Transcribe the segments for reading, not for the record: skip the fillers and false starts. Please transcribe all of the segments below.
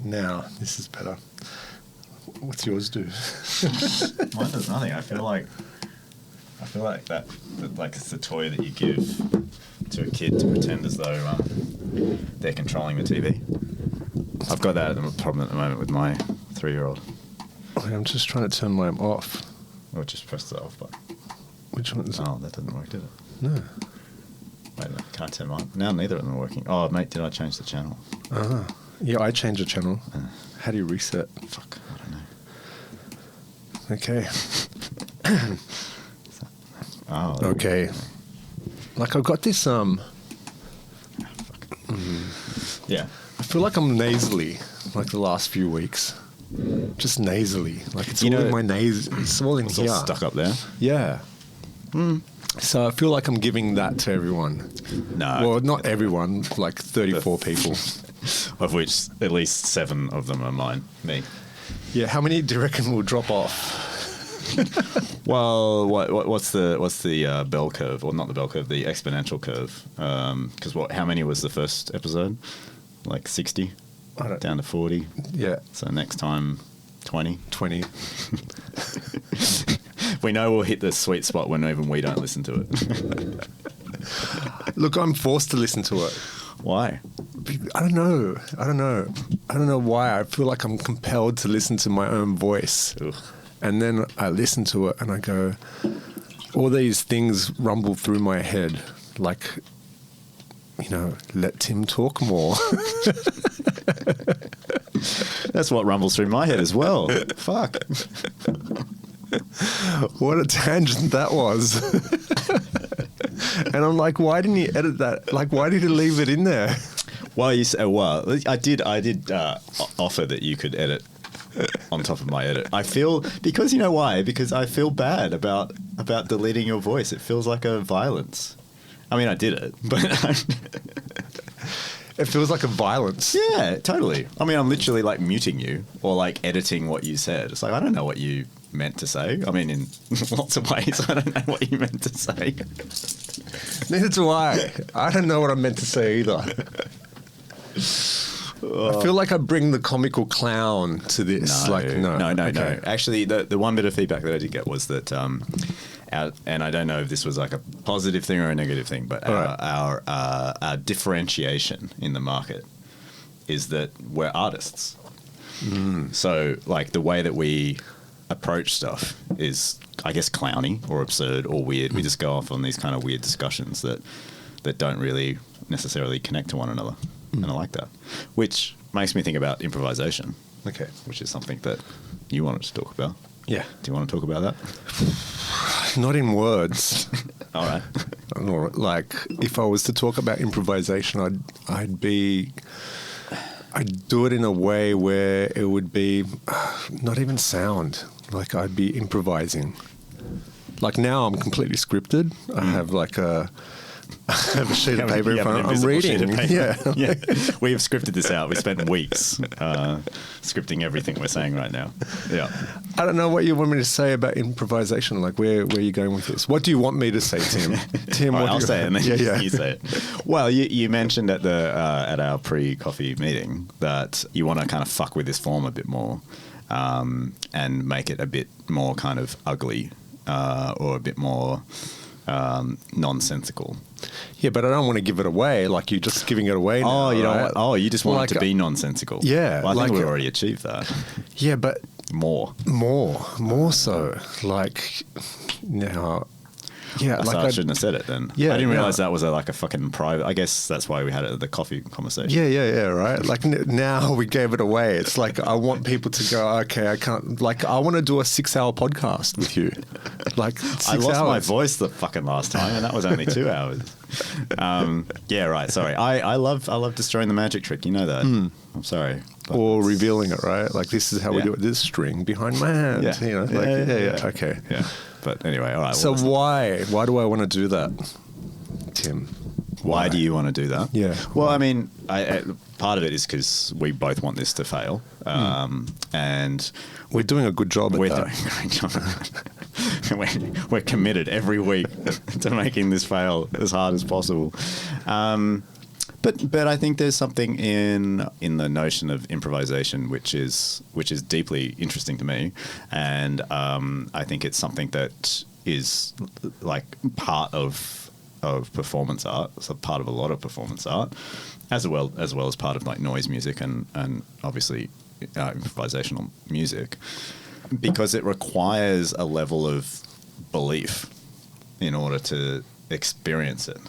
Now, this is better. What's yours do? Mine does nothing. I feel like that like it's a toy that you give to a kid to pretend as though they're controlling the TV. I've got that problem at the moment with my 3-year-old. Okay, I'm just trying to turn mine off. Or just press the off button. Which one is it? Oh, that didn't work, did it? No. Wait a minute, can't turn mine. Now neither of them are working. Oh, mate, did I change the channel? Ah. Yeah, I changed the channel. How do you reset? Fuck, I don't know. Okay. Oh. Okay. Like I've got this Yeah. I feel like I'm nasally like the last few weeks. Just nasally. Like it's all in my nose. It's all in It's here. all stuck up there. Yeah. So I feel like I'm giving that to everyone. No. Well, not everyone, like 34 people. Of which at least 7 of them are mine. Me. Yeah, how many do you reckon will drop off? Well, what's the bell curve, or not the bell curve, the exponential curve? Because how many was the first episode? Like 60, down to 40. Yeah, So next time, 20. 20. We know we'll hit the sweet spot when even we don't listen to it. Look, I'm forced to listen to it. Why? I don't know why. I feel like I'm compelled to listen to my own voice. Ugh. And then I listen to it and I go, all these things rumble through my head, like, let Tim talk more. That's what rumbles through my head as well. Fuck. What a tangent that was. And I'm like, why didn't you edit that? Like, why did you leave it in there? Well, I did offer that you could edit on top of my edit. I feel, because you know why? Because I feel bad about deleting your voice. It feels like a violence. I mean, I did it, but it feels like a violence. Yeah, totally. I mean, I'm literally like muting you or like editing what you said. It's like, I don't know what you meant to say. I mean, in lots of ways, I don't know what you meant to say. Neither do I. I don't know what I meant to say either. I feel like I bring the comical clown to this. No. Okay. Actually, the one bit of feedback that I did get was that, and I don't know if this was like a positive thing or a negative thing, but our differentiation in the market is that we're artists. So, like, the way that we approach stuff is, I guess, clowny or absurd or weird. We just go off on these kind of weird discussions that don't really necessarily connect to one another. And I like that. Which makes me think about improvisation. Okay. Which is something that you wanted to talk about. Yeah. Do you want to talk about that? Not in words. All right. Like, if I was to talk about improvisation, I'd do it in a way where it would be not even sound. Like, I'd be improvising. Like, now I'm completely scripted. I have like a sheet of paper in front of me. I'm reading. Yeah. We have scripted this out. We spent weeks scripting everything we're saying right now. Yeah. I don't know what you want me to say about improvisation. Like, where are you going with this? What do you want me to say, Tim? Tim, I'll say it, and then you say it. Well, you mentioned at our pre-coffee meeting that you want to kind of fuck with this form a bit more and make it a bit more kind of ugly or a bit more nonsensical. Yeah, but I don't want to give it away. Like, you're just giving it away now. Oh, you know right? what? Oh, you just want it to be nonsensical. Yeah. Well, I think we've already achieved that. Yeah, but More so. Like, now... Yeah, I shouldn't have said it then. Yeah, I didn't realize that was a fucking private. I guess that's why we had it at the coffee conversation. Yeah, right. Like, now we gave it away. It's like, I want people to go, okay, I can't. Like, I want to do a 6-hour podcast with you. Like, 6 hours. I lost my voice the fucking last time, and that was only 2 hours. Yeah, right. Sorry. I love destroying the magic trick. You know that. I'm sorry. Or revealing it, right? Like, this is how we do it. This string behind my hand. Yeah. You know, like, yeah. Okay. Yeah. But anyway, all right. So why do I want to do that, Tim? Why do you want to do that? Yeah. Well, I mean, part of it is because we both want this to fail, and we're doing a good job at that. We're doing a great job. We're committed every week to making this fail as hard as possible. But I think there's something in the notion of improvisation which is deeply interesting to me, and I think it's something that is like part of performance art, so part of a lot of performance art, as well as part of like noise music and obviously improvisational music, because it requires a level of belief in order to experience it.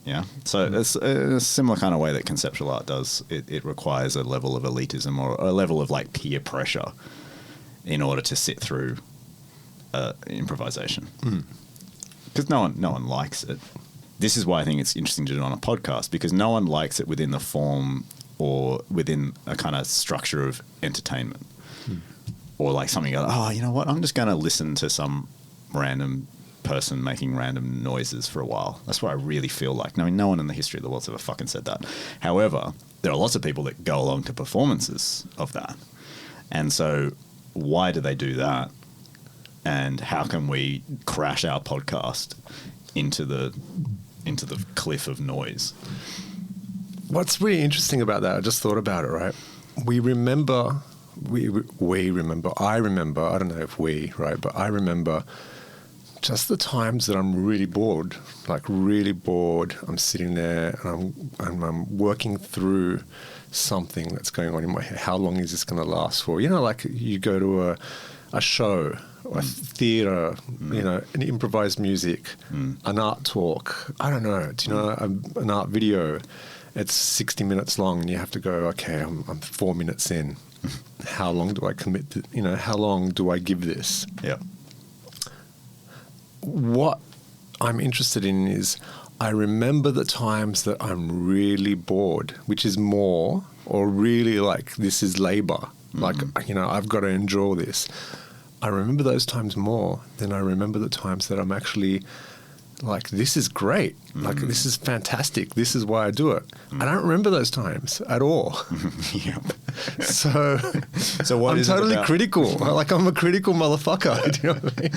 Yeah, so it's a similar kind of way that conceptual art does. It requires a level of elitism or a level of like peer pressure in order to sit through improvisation. Because no one likes it. This is why I think it's interesting to do it on a podcast, because no one likes it within the form or within a kind of structure of entertainment. Or like something, oh, you know what, I'm just going to listen to some random person making random noises for a while. That's what I really feel like. I mean, no one in the history of the world's ever fucking said that. However, there are lots of people that go along to performances of that. And so why do they do that? And how can we crash our podcast into the cliff of noise? What's really interesting about that, I just thought about it, right? I remember, I don't know if we, right? But I remember just the times that I'm really bored, I'm sitting there and I'm working through something that's going on in my head. How long is this going to last for? You know, like you go to a show, or a theatre, you know, an improvised music, an art talk. I don't know. Do you know an art video? It's 60 minutes long, and you have to go, okay, I'm 4 minutes in. How long do I commit to, you know, how long do I give this? Yeah. What I'm interested in is I remember the times that I'm really bored, which is more, or really like this is labor. Like, you know, I've got to endure this. I remember those times more than I remember the times that I'm actually like, this is great. Like, this is fantastic. This is why I do it. I don't remember those times at all. Yep. So what I'm is it totally about? critical. Like, I'm a critical motherfucker. Do you know what I mean?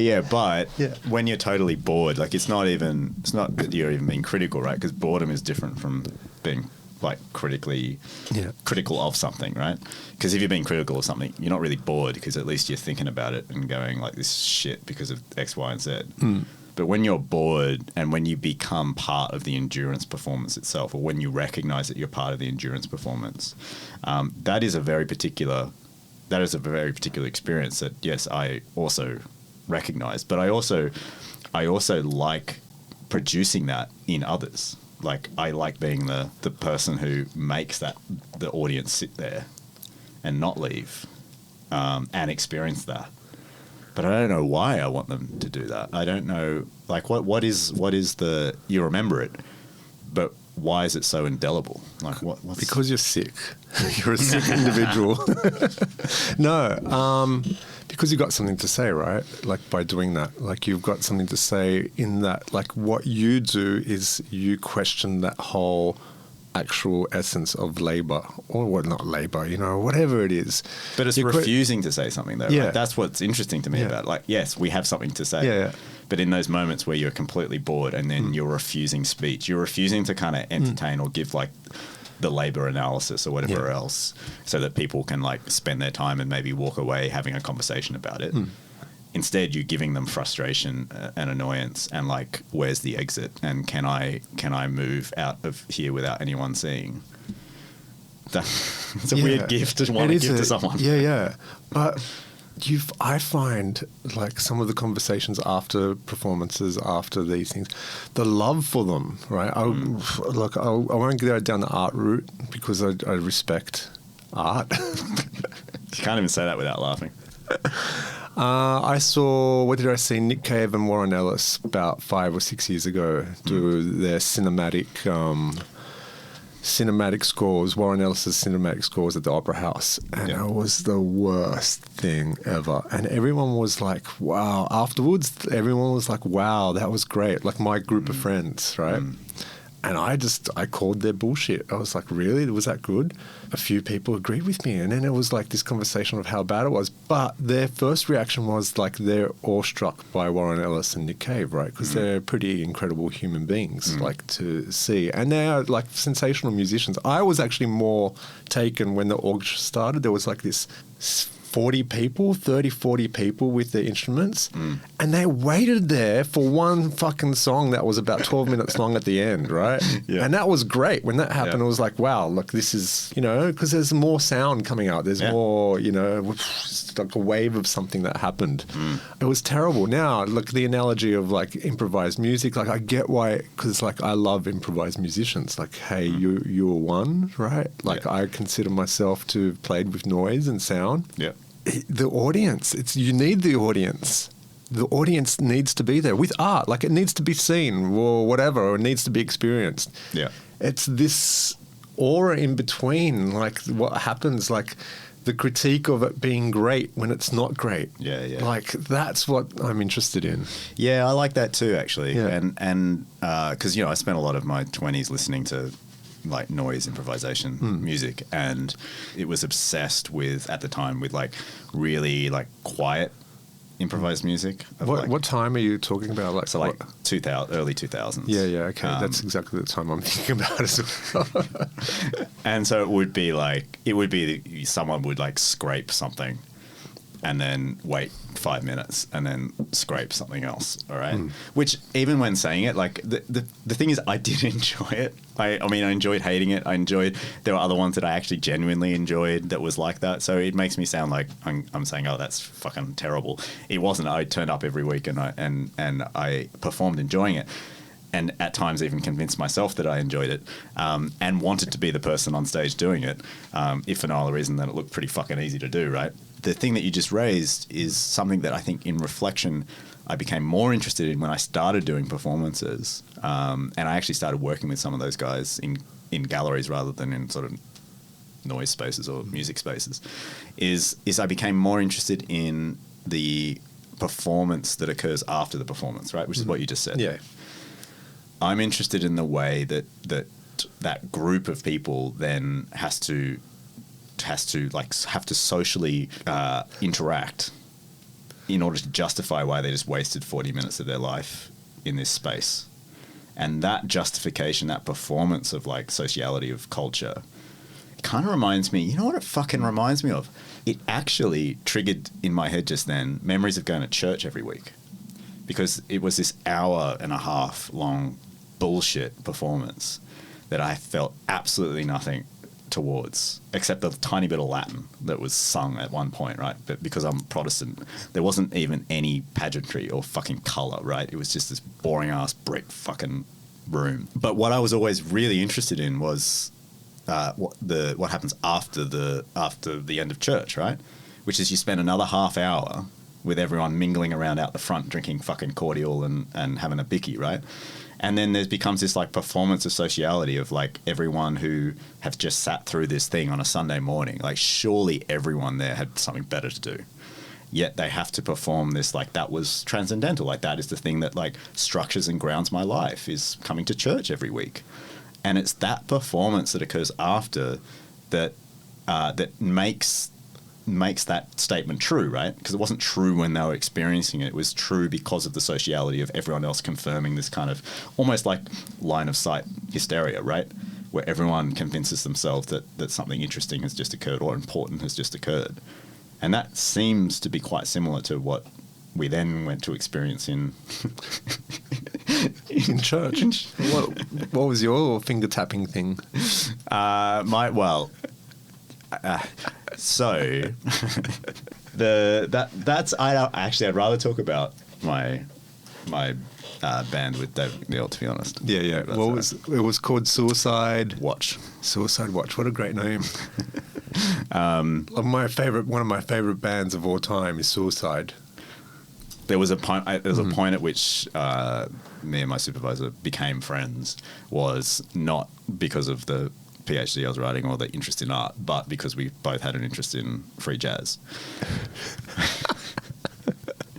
Yeah. But when you're totally bored, like it's not that you're even being critical, right? Because boredom is different from being like critical of something, right? Because if you're being critical of something, you're not really bored, because at least you're thinking about it and going like, this is shit because of X, Y, and Z. But when you're bored and when you become part of the endurance performance itself, or when you recognize that you're part of the endurance performance, that is a very particular experience that, yes, I also recognize. But I also like producing that in others. Like, I like being the person who makes the audience sit there and not leave and experience that. But I don't know why I want them to do that. I don't know, like, what is the, you remember it, but why is it so indelible? Like, what's... Because you're sick. You're a sick individual. No, because you've got something to say, right? Like, by doing that, like, you've got something to say in that, like, what you do is you question that whole actual essence of labor, or what, not labor, you know, whatever it is. But it's refusing to say something, though. Yeah. Right? That's what's interesting to me about, like, yes, we have something to say. Yeah. But in those moments where you're completely bored and then you're refusing speech, you're refusing to kind of entertain or give like the labor analysis or whatever else, so that people can like spend their time and maybe walk away having a conversation about it. Instead, you're giving them frustration and annoyance and like, where's the exit? And can I move out of here without anyone seeing? It's a weird gift to want to give to someone. Yeah. But I find like some of the conversations after performances, after these things, the love for them, right? I won't go down the art route because I respect art. You can't even say that without laughing. I saw, what did I see? Nick Cave and Warren Ellis about 5 or 6 years ago do their cinematic scores, Warren Ellis's cinematic scores at the Opera House. And it was the worst thing ever. And everyone was like, wow. Afterwards, everyone was like, wow, that was great. Like my group of friends, right? And I called their bullshit. I was like, really? Was that good? A few people agreed with me. And then it was like this conversation of how bad it was. But their first reaction was like they're awestruck by Warren Ellis and Nick Cave, right? Because they're pretty incredible human beings, like to see. And they're like sensational musicians. I was actually more taken when the orchestra started. There was like this 40 people, 30, 40 people with their instruments. And they waited there for one fucking song that was about 12 minutes long at the end, right? Yeah. And that was great. When that happened, it was like, wow, look, this is, you know, because there's more sound coming out. There's more, you know, it's like a wave of something that happened. It was terrible. Now, look, the analogy of like improvised music, like I get why, because like I love improvised musicians. Like, hey, you're one, right? Like I consider myself to have played with noise and sound. Yeah. The audience, you need the audience. The audience needs to be there with art. Like it needs to be seen or whatever, or it needs to be experienced. Yeah. It's this aura in between, like what happens, like the critique of it being great when it's not great. Yeah, yeah. Like that's what I'm interested in. Yeah, I like that too, actually. Yeah. And because, you know, I spent a lot of my 20s listening to like noise improvisation music, and it was obsessed with at the time with like really like quiet improvised music. What time are you talking about? Like so like 2000, early 2000s. Yeah, okay. That's exactly the time I'm thinking about as well. And so it would be someone would like scrape something and then wait 5 minutes and then scrape something else, all right? Which even when saying it, like the thing is I did enjoy it. I mean, I enjoyed hating it. There were other ones that I actually genuinely enjoyed that was like that. So it makes me sound like I'm saying, oh, that's fucking terrible. It wasn't. I turned up every week and I performed enjoying it. And at times even convinced myself that I enjoyed it, and wanted to be the person on stage doing it, if for no other reason than it looked pretty fucking easy to do, right? The thing that you just raised is something that I think in reflection I became more interested in when I started doing performances, and I actually started working with some of those guys in galleries rather than in sort of noise spaces or music spaces, is I became more interested in the performance that occurs after the performance, right? Which is what you just said. Yeah. I'm interested in the way that group of people then have to socially interact in order to justify why they just wasted 40 minutes of their life in this space. And that justification, that performance of like sociality of culture, kind of reminds me, you know what it fucking reminds me of? It actually triggered in my head just then memories of going to church every week, because it was this 1.5 hour long bullshit performance that I felt absolutely nothing towards, except a tiny bit of Latin that was sung at one point, right? But because I'm Protestant, there wasn't even any pageantry or fucking colour, right? It was just this boring ass brick fucking room. But what I was always really interested in was what happens after the end of church, right? Which is you spend another half hour with everyone mingling around out the front, drinking fucking cordial and having a bicky, right? And then there becomes this like performance of sociality of like everyone who have just sat through this thing on a Sunday morning. Like surely everyone there had something better to do. Yet they have to perform this like that was transcendental. Like that is the thing that like structures and grounds my life, is coming to church every week. And it's that performance that occurs after that makes that statement true, right? Because it wasn't true when they were experiencing it. It was true because of the sociality of everyone else confirming this kind of almost like line of sight hysteria, right? Where everyone convinces themselves that something interesting has just occurred or important has just occurred. And that seems to be quite similar to what we then went to experience in church. What was your finger tapping thing? So I'd rather talk about my band with David McNeil, to be honest. Yeah. It was called Suicide Watch. Suicide Watch. What a great name. One of my favorite bands of all time is Suicide. There was a point at which me and my supervisor became friends, was not because of the PhD I was writing or the interest in art, but because we both had an interest in free jazz.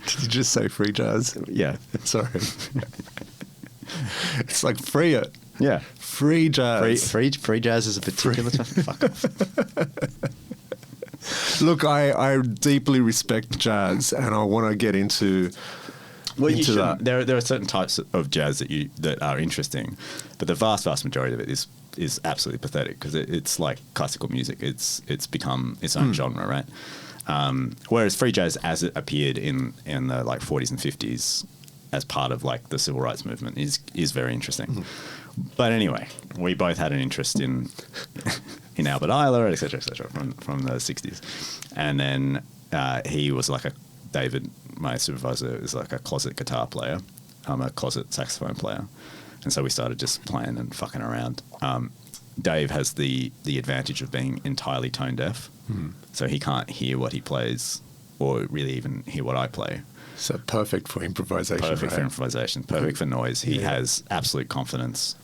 Did you just say free jazz? Yeah. Sorry. It's like free it. Yeah. Free jazz. Free jazz is a particular term. Fuck off. Look, I deeply respect jazz, and I want to get into. Well, you should. that. There are certain types of jazz that are interesting, but the vast majority of it is absolutely pathetic because it's like classical music. It's become its own genre, right? Whereas free jazz, as it appeared in the like 40s and 50s, as part of like the civil rights movement, is very interesting. But anyway, we both had an interest in Albert Ayler, et cetera, from the 60s. And then he was like David, my supervisor, is like a closet guitar player. I'm a closet saxophone player. And so we started just playing and fucking around. Dave has the advantage of being entirely tone deaf. So he can't hear what he plays or really even hear what I play. So perfect for improvisation. Perfect for improvisation. Perfect for noise. He has absolute confidence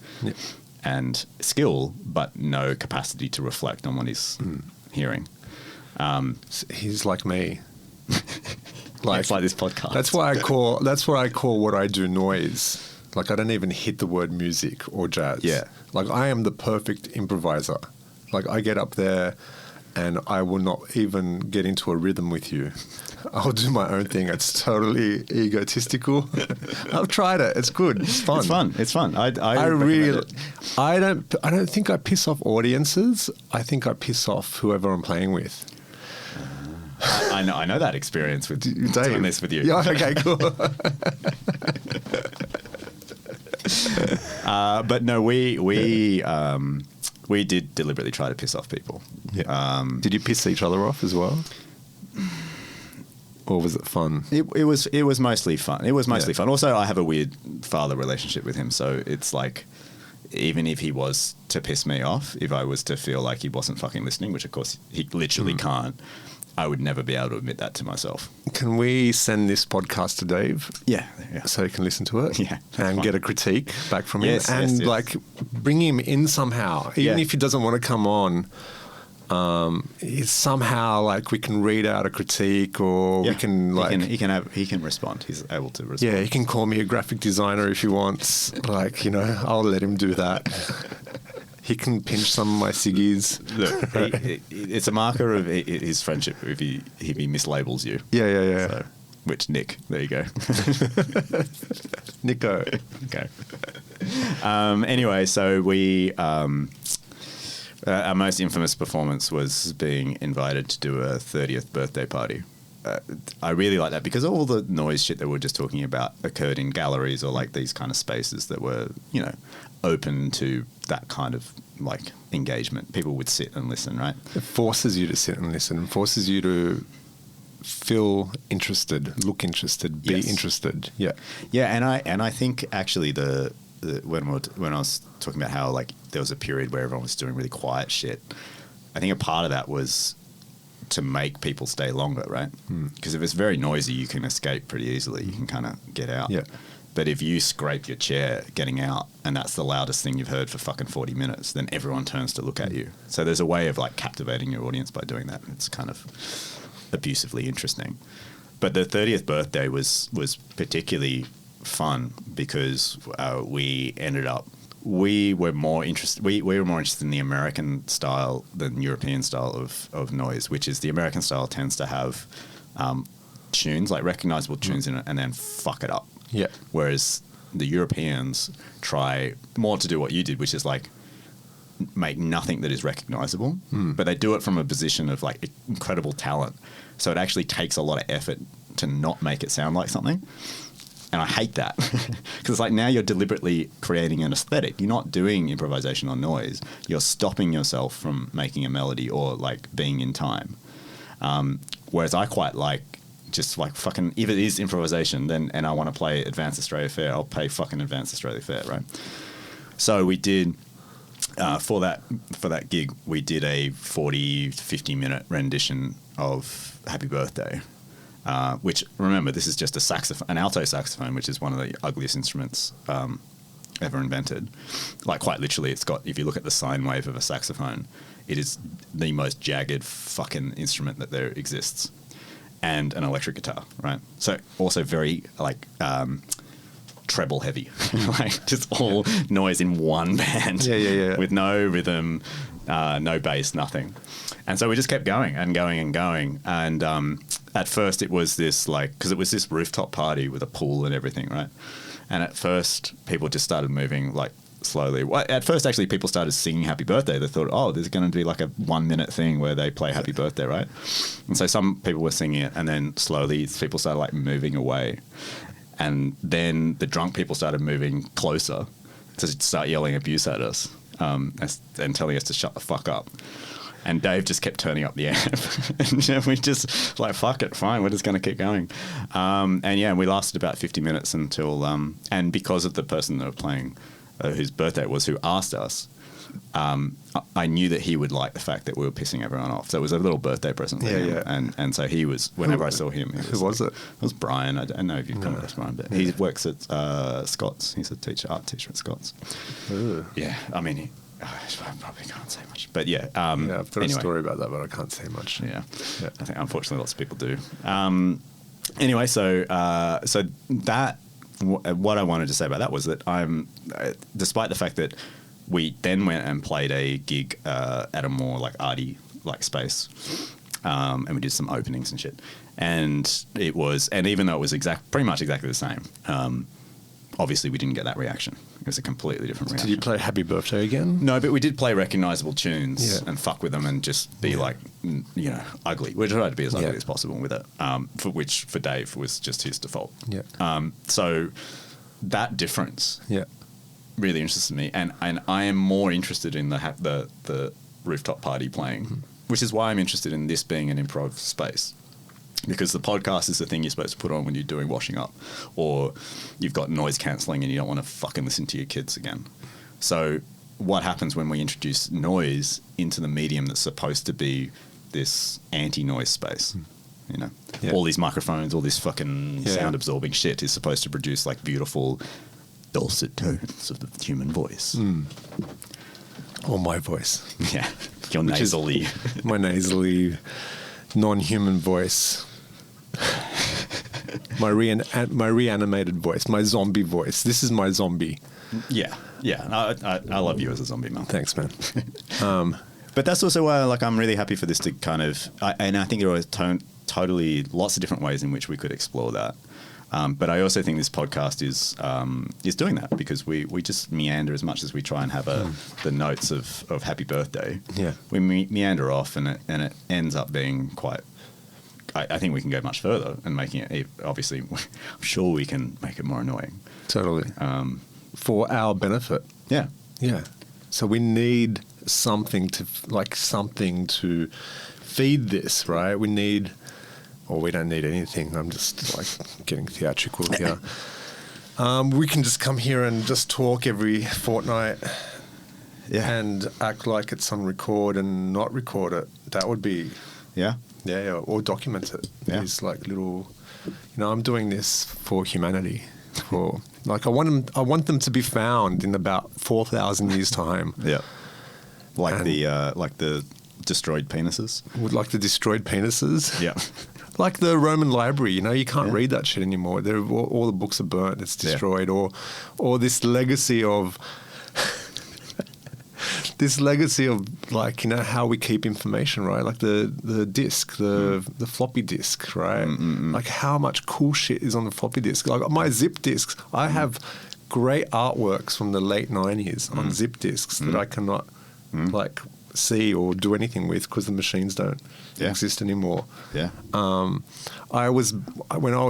and skill, but no capacity to reflect on what he's hearing. He's like me. It's like this podcast. That's what I call what I do noise. Like I don't even hit the word music or jazz. Yeah. Like I am the perfect improviser. Like I get up there and I will not even get into a rhythm with you. I'll do my own thing. It's totally egotistical. I've tried it. It's good. It's fun. It's fun. I don't think I piss off audiences. I think I piss off whoever I'm playing with. I know that experience with doing this with you. Yeah. Okay. Cool. But no, we did deliberately try to piss off people. Yeah. Did you piss each other off as well? Or was it fun? It was mostly fun. It was mostly fun. Also, I have a weird father relationship with him, so it's like, even if he was to piss me off, if I was to feel like he wasn't fucking listening, which of course he literally can't, I would never be able to admit that to myself. Can we send this podcast to Dave? Yeah. So he can listen to it? Yeah. And get a critique back from him. And like bring him in somehow. Even if he doesn't want to come on, somehow like we can read out a critique or we can like... He can respond. He's able to respond. Yeah, he can call me a graphic designer if he wants. Like, I'll let him do that. He can pinch some of my ciggies. Look, it's a marker of his friendship if he mislabels you. Yeah. So, which Nick, there you go. Nico. Okay. Anyway, so we our most infamous performance was being invited to do a 30th birthday party. I really like that because all the noise shit that we were just talking about occurred in galleries or like these kind of spaces that were, open to that kind of like engagement. People would sit and listen, right? It forces you to sit and listen. It forces you to feel interested, look interested, be interested. Yeah. Yeah, and I think actually when I was talking about how like there was a period where everyone was doing really quiet shit, I think a part of that was to make people stay longer, right? Because if it's very noisy, you can escape pretty easily. You can kind of get out. Yeah. But if you scrape your chair getting out and that's the loudest thing you've heard for fucking 40 minutes, then everyone turns to look at you. So there's a way of like captivating your audience by doing that. It's kind of abusively interesting. But the 30th birthday was particularly fun because we were more interested in the American style than European style of noise, which is the American style tends to have tunes, like recognizable tunes in it, and then fuck it up. Yeah. Whereas the Europeans try more to do what you did, which is like make nothing that is recognizable, but they do it from a position of like incredible talent. So it actually takes a lot of effort to not make it sound like something. And I hate that because it's like now you're deliberately creating an aesthetic. You're not doing improvisation or noise. You're stopping yourself from making a melody or like being in time. Whereas I quite like just like fucking, if it is improvisation and I want to play Advanced Australia Fair, I'll play fucking Advanced Australia Fair, right? So we did, for that gig, we did a 40, 50 minute rendition of Happy Birthday. Which, remember, this is just an alto saxophone, which is one of the ugliest instruments ever invented. Like, quite literally, it's got, if you look at the sine wave of a saxophone, it is the most jagged fucking instrument that there exists. And an electric guitar, right? So, also very, like, treble heavy, like just all noise in one band, with no rhythm, no bass, nothing. And so we just kept going and going and going. And at first it was this because it was this rooftop party with a pool and everything, right? And at first people just started moving like slowly. Well, at first, actually, people started singing Happy Birthday. They thought, oh, there's going to be like a 1 minute thing where they play Happy Birthday, right? And so some people were singing it, and then slowly people started like moving away. And then the drunk people started moving closer to start yelling abuse at us and telling us to shut the fuck up. And Dave just kept turning up the amp. And we just like, fuck it, fine, we're just going to keep going. And we lasted about 50 minutes until, and because of the person that were playing, whose birthday it was, who asked us, I knew that he would like the fact that we were pissing everyone off. So it was a little birthday present for him. And so he was, whenever I saw him, who was it? It was Brian. I don't know if you've come across Brian, but he works at Scott's. He's a art teacher at Scott's. Ooh. Yeah, I mean, I probably can't say much. But I've got a story about that, but I can't say much. Yeah. I think unfortunately lots of people do. Anyway, so that, what I wanted to say about that was that despite the fact that we then went and played a gig at a more like arty like space, and we did some openings and shit, and even though it was pretty much exactly the same, obviously we didn't get that reaction. It was a completely different reaction. Did you play Happy Birthday again? No, but we did play recognisable tunes and fuck with them and just be like, ugly. We tried to be as ugly as possible with it, which for Dave was just his default. Yeah. So that difference really interests me, and I am more interested in the rooftop party playing, which is why I'm interested in this being an improv space. Because the podcast is the thing you're supposed to put on when you're doing washing up, or you've got noise cancelling and you don't want to fucking listen to your kids again. So what happens when we introduce noise into the medium that's supposed to be this anti-noise space? All these microphones, all this fucking sound-absorbing shit is supposed to produce like beautiful, dulcet tones of the human voice. Or my voice. Yeah, your nasally. My nasally, non-human voice. My reanimated voice, my zombie voice. This is my zombie. Yeah. I love you as a zombie, man. Thanks, man. But that's also why, I'm really happy for this to kind of, and I think there are totally lots of different ways in which we could explore that. But I also think this podcast is doing that, because we just meander as much as we try and have the notes of Happy Birthday. Yeah, we meander off, and it ends up being quite. I think we can go much further and making it. Obviously, I'm sure we can make it more annoying. Totally. For our benefit. Yeah. Yeah. So we need something to feed this, right? We don't need anything. I'm just getting theatrical here. We can just come here and just talk every fortnight and act like it's on record and not record it. That would be... Yeah. Yeah, or document it. Yeah. These little... I'm doing this for humanity. I want them to be found in about 4,000 years' time. Yeah. Like the destroyed penises? Like the destroyed penises? Yeah. Like the Roman library, you can't read that shit anymore. All the books are burnt, it's destroyed. Or this legacy of how we keep information, right? Like the disk, the floppy disk, right? Like how much cool shit is on the floppy disk. Like my zip disks, I have great artworks from the late 90s on zip disks that I cannot see or do anything with because the machines don't exist anymore. Yeah. When I was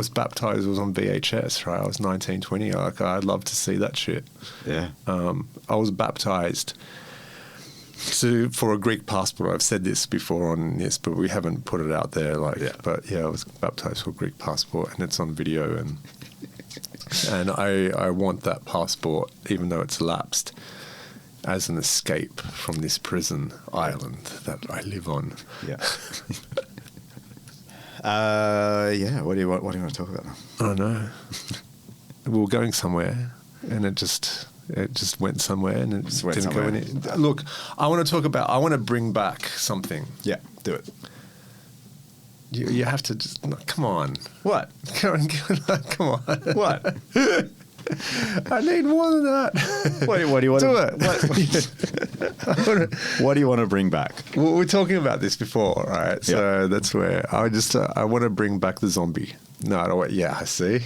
baptized, it was on VHS, right? I was 19, 20. I'd love to see that shit. Yeah. I was baptized for a Greek passport. I've said this before on this, but we haven't put it out there. But I was baptized for a Greek passport, and it's on video, and I want that passport, even though it's lapsed, as an escape from this prison island that I live on. Yeah. What do you want to talk about now? I don't know. We were going somewhere, and it just went somewhere, and it just didn't go in. Look, I want to bring back something. Yeah, do it. You have to just come on. What? Come on. What? I need more than that. What do you want Do it? What do you want to bring back? Well, we're talking about this before, right? So that's where I want to bring back the zombie. No, I don't want. Yeah, I see.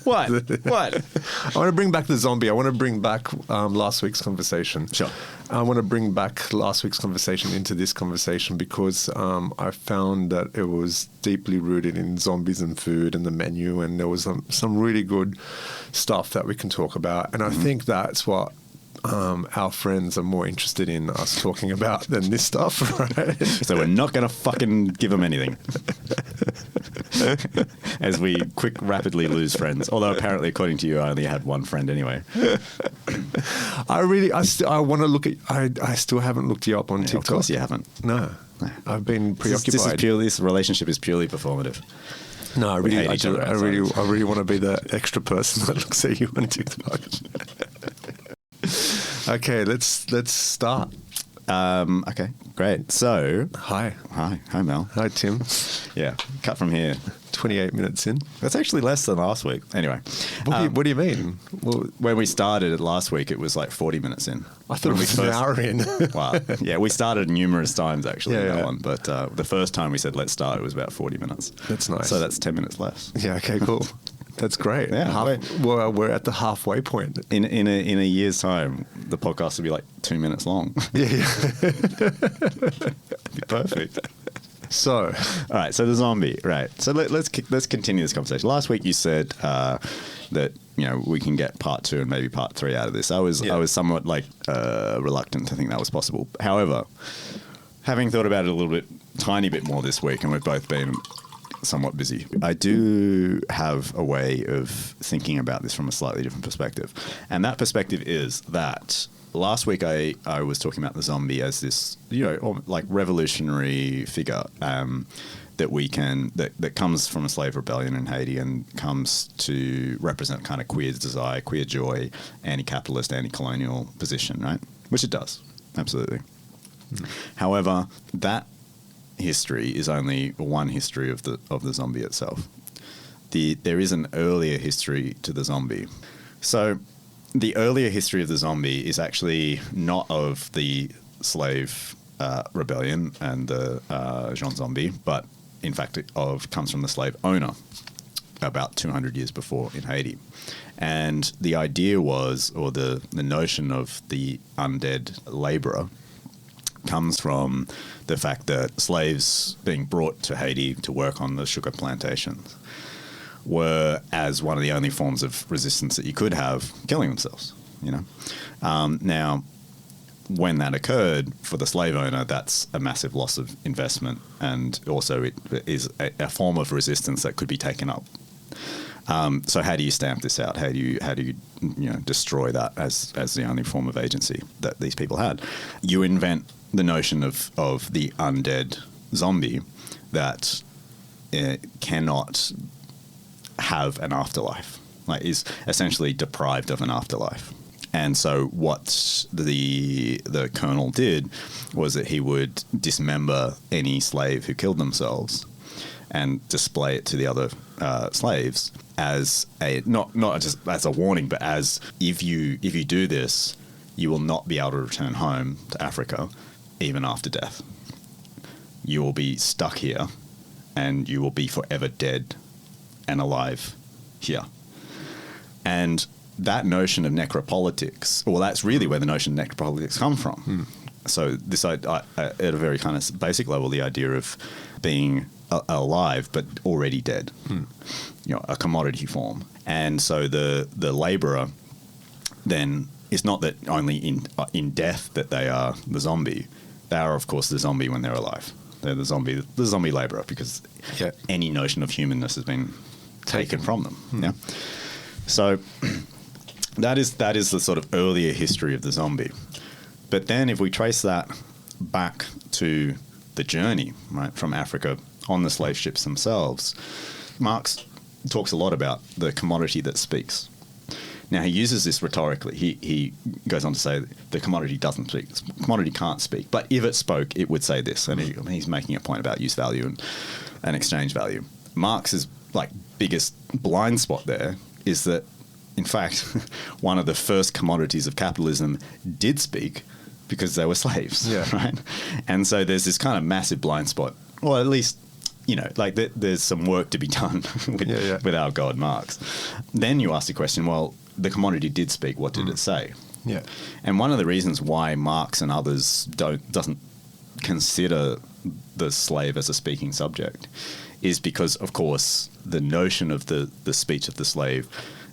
What? What? I want to bring back the zombie. I want to bring back last week's conversation. Sure. I want to bring back last week's conversation into this conversation because I found that it was deeply rooted in zombies and food and the menu, and there was some really good stuff that we can talk about. And I think that's what our friends are more interested in us talking about than this stuff, right? So we're not going to fucking give them anything. As we rapidly lose friends. Although apparently, according to you, I only had one friend anyway. I want to look at. I still haven't looked you up on TikTok. Of course you haven't. No. I've been preoccupied. This relationship is purely performative. No, I really want to be the extra person that looks at you on TikTok. Okay, let's start. Okay, great. So, hi, Mel. Hi, Tim. Yeah, cut from here. 28 minutes in. That's actually less than last week. Anyway, what do you mean? Well, when we started it last week, it was like 40 minutes in. I thought it was an hour in. Wow. Yeah, we started numerous times actually in that one, but the first time we said let's start, it was about 40 minutes. That's nice. So that's 10 minutes less. Yeah. Okay. Cool. That's great. Yeah. We're at the halfway point. In a year's time, the podcast will be like 2 minutes long. Yeah. Be perfect. So, all right. So the zombie, right? So let's continue this conversation. Last week you said that we can get part 2 and maybe part 3 out of this. I was somewhat like reluctant to think that was possible. However, having thought about it tiny bit more this week, and we've both been somewhat busy, I do have a way of thinking about this from a slightly different perspective. And that perspective is that last week I was talking about the zombie as this, like revolutionary figure that comes from a slave rebellion in Haiti and comes to represent kind of queer desire, queer joy, anti-capitalist, anti-colonial position, right? Which it does, absolutely. However, that history is only one history of the zombie itself. There is an earlier history to the zombie. So the earlier history of the zombie is actually not of the slave rebellion and the Jean Zombie, but in fact comes from the slave owner about 200 years before in Haiti. And the idea was, or the notion of the undead laborer comes from the fact that slaves being brought to Haiti to work on the sugar plantations were, as one of the only forms of resistance that you could have, killing themselves, Now, when that occurred for the slave owner, that's a massive loss of investment, and also it is a form of resistance that could be taken up. So how do you stamp this out? How do you destroy that as the only form of agency that these people had? You invent the notion of the undead zombie that cannot have an afterlife, like is essentially deprived of an afterlife. And so what the colonel did was that he would dismember any slave who killed themselves and display it to the other slaves as a not just as a warning, but as if you do this, you will not be able to return home to Africa even after death. You will be stuck here, and you will be forever dead and alive here. And that notion of necropolitics, well, that's really where the notion of necropolitics come from. So this, at a very kind of basic level, the idea of being alive but already dead, a commodity form. And so the labourer then is not that only in death that they are the zombie. They are, of course, the zombie when they're alive. They're the zombie labourer, because any notion of humanness has been taken from them. Yeah. So that is the sort of earlier history of the zombie. But then if we trace that back to the journey, right, from Africa on the slave ships themselves, Marx talks a lot about the commodity that speaks. Now, he uses this rhetorically. He goes on to say the commodity doesn't speak. The commodity can't speak. But if it spoke, it would say this. And he's making a point about use value and exchange value. Marx's biggest blind spot there is that in fact, one of the first commodities of capitalism did speak because they were slaves, right? And so there's this kind of massive blind spot, or at least, like there's some work to be done with our god Marx. Then you ask the question, well, the commodity did speak. What did it say? Yeah. And one of the reasons why Marx and others doesn't consider the slave as a speaking subject is because, of course, the notion of the speech of the slave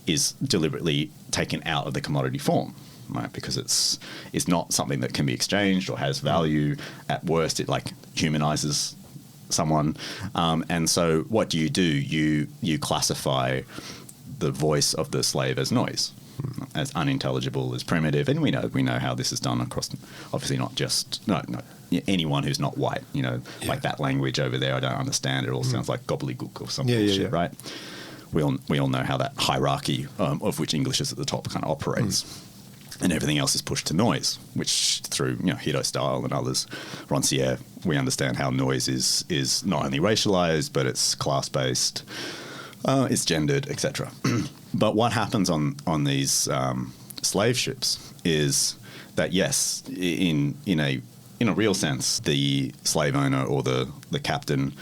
is deliberately taken out of the commodity form, right? Because it's not something that can be exchanged or has value. At worst, it like humanizes someone. And so what do? You classify the voice of the slave as noise, as unintelligible, as primitive, and we know how this is done across. Obviously, not just anyone who's not white. Like that language over there, I don't understand. It all sounds like gobbledygook or some bullshit, right? We all know how that hierarchy, of which English is at the top, kind of operates. And everything else is pushed to noise, which through Hito Style and others, Roncière, we understand how noise is not only racialized, but it's class-based, it's gendered, etc. But what happens on these slave ships is that, yes, in a real sense, the slave owner or the captain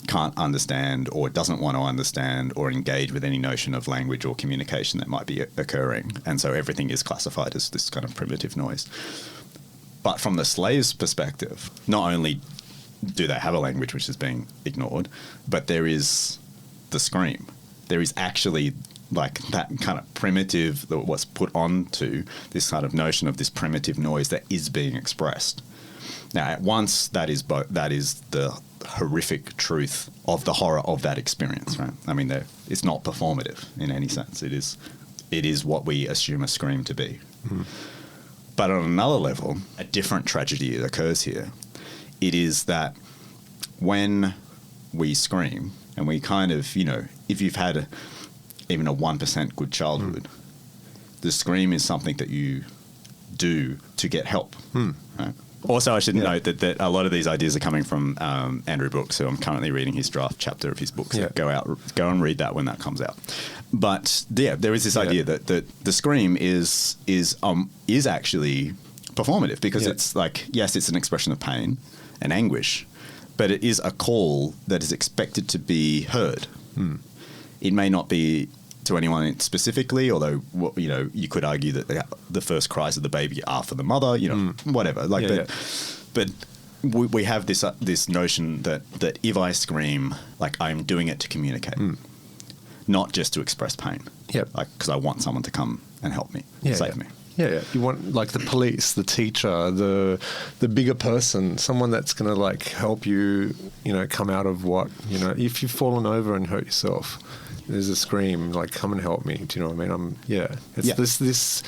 can't understand or doesn't want to understand or engage with any notion of language or communication that might be occurring. And so everything is classified as this kind of primitive noise. But from the slave's perspective, not only do they have a language which is being ignored, but there is the scream. There is actually like that kind of primitive, what's put onto this kind of notion of this primitive noise that is being expressed. Now, at once, that is the horrific truth of the horror of that experience, right? I mean, it's not performative in any sense. It is what we assume a scream to be. Mm. But on another level, a different tragedy occurs here. It is that when we scream, and we kind of, if you've had even a 1% good childhood, the scream is something that you do to get help, right? Also, I should note that a lot of these ideas are coming from Andrew Brooks, who I'm currently reading his draft chapter of his book. So go and read that when that comes out. But there is this idea that the scream is actually performative because it's like, yes, it's an expression of pain and anguish, but it is a call that is expected to be heard. It may not be to anyone specifically, although you could argue that the first cries of the baby are for the mother, whatever. But we have this notion that if I scream, like I'm doing it to communicate, not just to express pain. Like because I want someone to come and help me, save me. Yeah. You want like the police, the teacher, the bigger person, someone that's going to like help you, come out of what, if you've fallen over and hurt yourself. There's a scream, like, come and help me. Do you know what I mean? It's this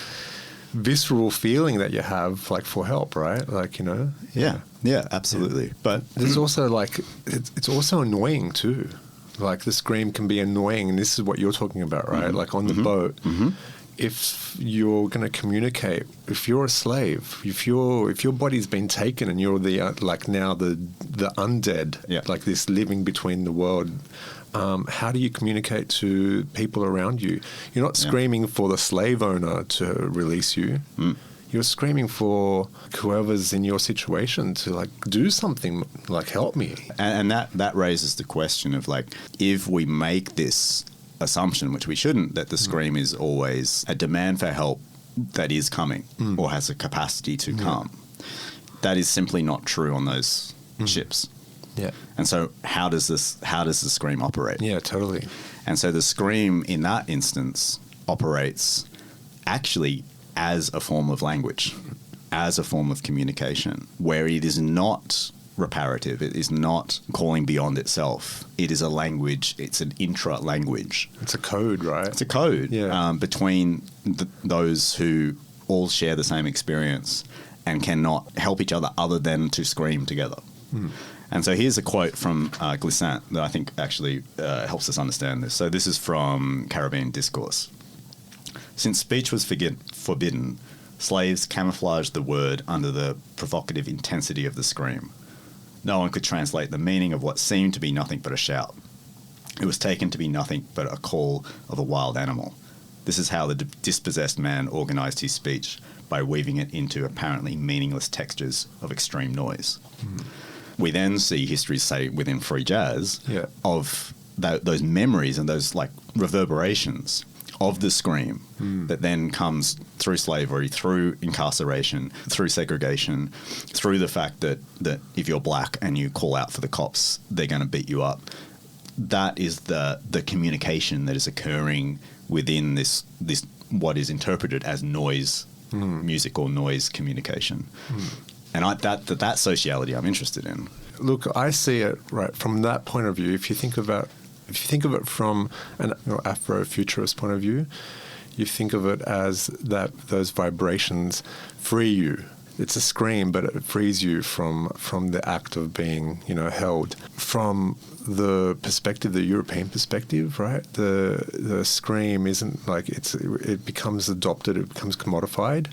visceral feeling that you have, like, for help, right? Like, Yeah, absolutely. Yeah. But there's also, like, it's also annoying, too. Like, the scream can be annoying, and this is what you're talking about, right? Like, on the boat, if you're going to communicate, if you're a slave, if your body's been taken and you're the undead, like this living between the world, how do you communicate to people around you? You're not screaming for the slave owner to release you. You're screaming for whoever's in your situation to like do something, like help me. And that raises the question of like, if we make this assumption, which we shouldn't, that the scream is always a demand for help that is coming or has a capacity to come, that is simply not true on those ships. Yeah. And so how does the scream operate? Yeah, totally. And so the scream in that instance operates actually as a form of language, as a form of communication, where it is not reparative, it is not calling beyond itself. It is a language, it's an intra-language. It's a code, right? It's a code between those who all share the same experience and cannot help each other than to scream together. And so here's a quote from Glissant that I think actually helps us understand this. So this is from Caribbean Discourse. Since speech was forbidden, slaves camouflaged the word under the provocative intensity of the scream. No one could translate the meaning of what seemed to be nothing but a shout. It was taken to be nothing but a call of a wild animal. This is how the dispossessed man organized his speech, by weaving it into apparently meaningless textures of extreme noise. We then see histories, say, within free jazz, of those memories and those like reverberations of the scream that then comes through slavery, through incarceration, through segregation, through the fact that if you're black and you call out for the cops, they're going to beat you up. That is the communication that is occurring within this what is interpreted as noise, music or noise communication. And that sociality I'm interested in. Look, I see it right from that point of view. If you think of it from an Afrofuturist point of view, you think of it as that those vibrations free you. It's a scream, but it frees you from the act of being, held. From the perspective, the European perspective, right? The scream isn't like it becomes adopted, it becomes commodified,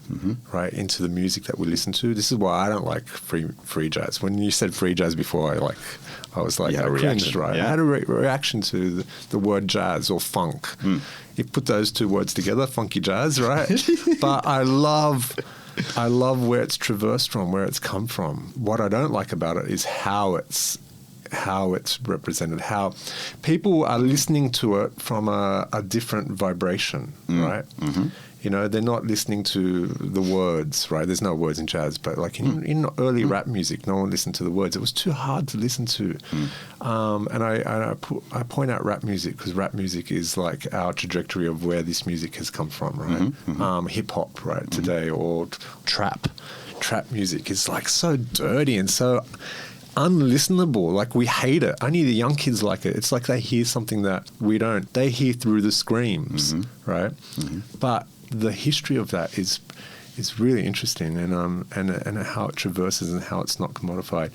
right, into the music that we listen to. This is why I don't like free jazz. When you said free jazz before, I was like, I cringed, right? I had a reaction to the word jazz or funk. You put those two words together, funky jazz, right? But I love where it's traversed from, where it's come from. What I don't like about it is how it's represented, how people are listening to it from a different vibration, right? They're not listening to the words, right? There's no words in jazz, but like in early rap music, no one listened to the words. It was too hard to listen to. And I point out rap music because rap music is like our trajectory of where this music has come from, right? Hip hop, right, today, or trap music is like so dirty and so unlistenable. Like, we hate it. Only the young kids like it. It's like they hear something that we don't. They hear through the screams, right? But the history of that is really interesting, and how it traverses and how it's not commodified.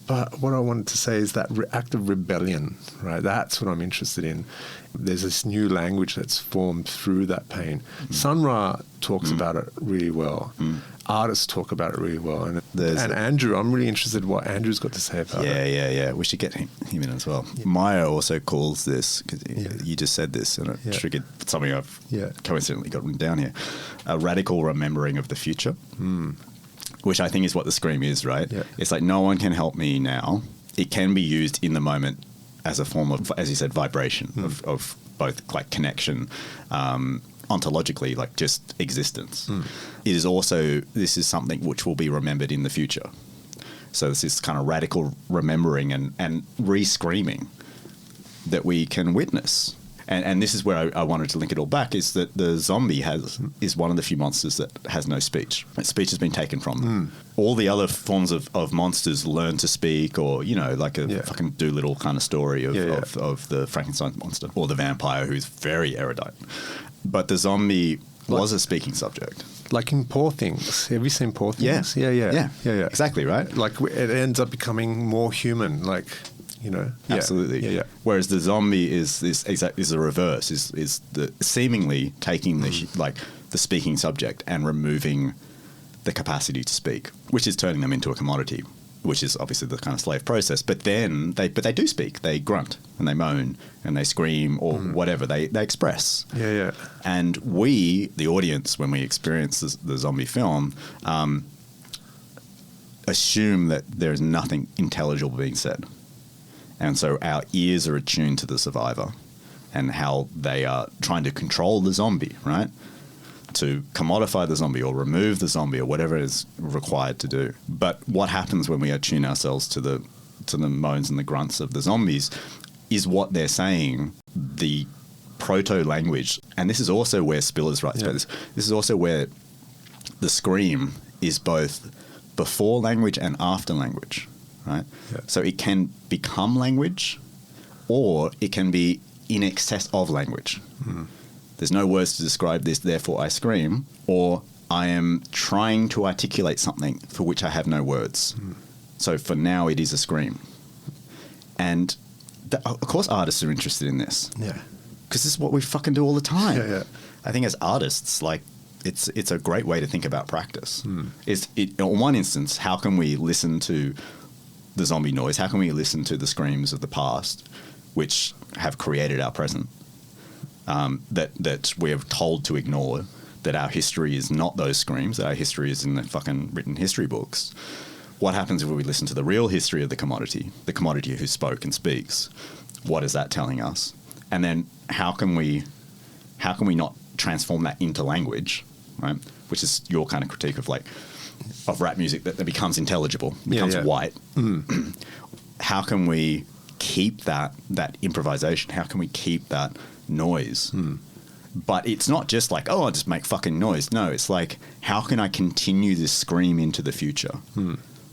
But what I wanted to say is that act of rebellion, right? That's what I'm interested in. There's this new language that's formed through that pain. Sun Ra talks about it really well. Artists talk about it really well. And Andrew, I'm really interested in what Andrew's got to say about it. Yeah. We should get him in as well. Yeah. Maya also calls this, because you just said this, and it triggered something I've coincidentally got written down here, a radical remembering of the future. Which I think is what the scream is, right? Yeah. It's like, no one can help me now. It can be used in the moment as a form of, as you said, vibration of both like connection, ontologically, like just existence. It is also, this is something which will be remembered in the future. So it's this kind of radical remembering and re-screaming that we can witness. And this is where I wanted to link it all back, is that the zombie is one of the few monsters that has no speech. Speech has been taken from them. All the other forms of monsters learn to speak, or, like a fucking Doolittle kind of story of the Frankenstein monster, or the vampire who's very erudite. But the zombie was a speaking subject. Like in Poor Things. Have you seen Poor Things? Yeah. Exactly, right? Like, it ends up becoming more human, like... Absolutely. Yeah. Whereas the zombie is the reverse. Is the seemingly taking the speaking subject and removing the capacity to speak, which is turning them into a commodity, which is obviously the kind of slave process. But then they do speak. They grunt and they moan and they scream or whatever. They express. Yeah. And we, the audience, when we experience the zombie film, assume that there is nothing intelligible being said. And so our ears are attuned to the survivor and how they are trying to control the zombie, right? To commodify the zombie or remove the zombie or whatever is required to do. But what happens when we attune ourselves to the moans and the grunts of the zombies is what they're saying, the proto-language. And this is also where Spillers writes about this. This is also where the scream is both before language and after language. Right? Yeah. So it can become language, or it can be in excess of language. There's no words to describe this, therefore I scream, or I am trying to articulate something for which I have no words. So for now, it is a scream. And of course artists are interested in this. Yeah. Because this is what we fucking do all the time. Yeah. I think as artists, like, it's a great way to think about practice. In one instance, how can we listen to the zombie noise? How can we listen to the screams of the past, which have created our present? that we're told to ignore, that our history is not those screams, that our history is in the fucking written history books. What happens if we listen to the real history of the commodity who spoke and speaks? What is that telling us? And then how can we not transform that into language, right? Which is your kind of critique of rap music that becomes intelligible, becomes white. Mm. How can we keep that improvisation? How can we keep that noise? Mm. But it's not just I'll just make fucking noise. No, it's how can I continue this scream into the future?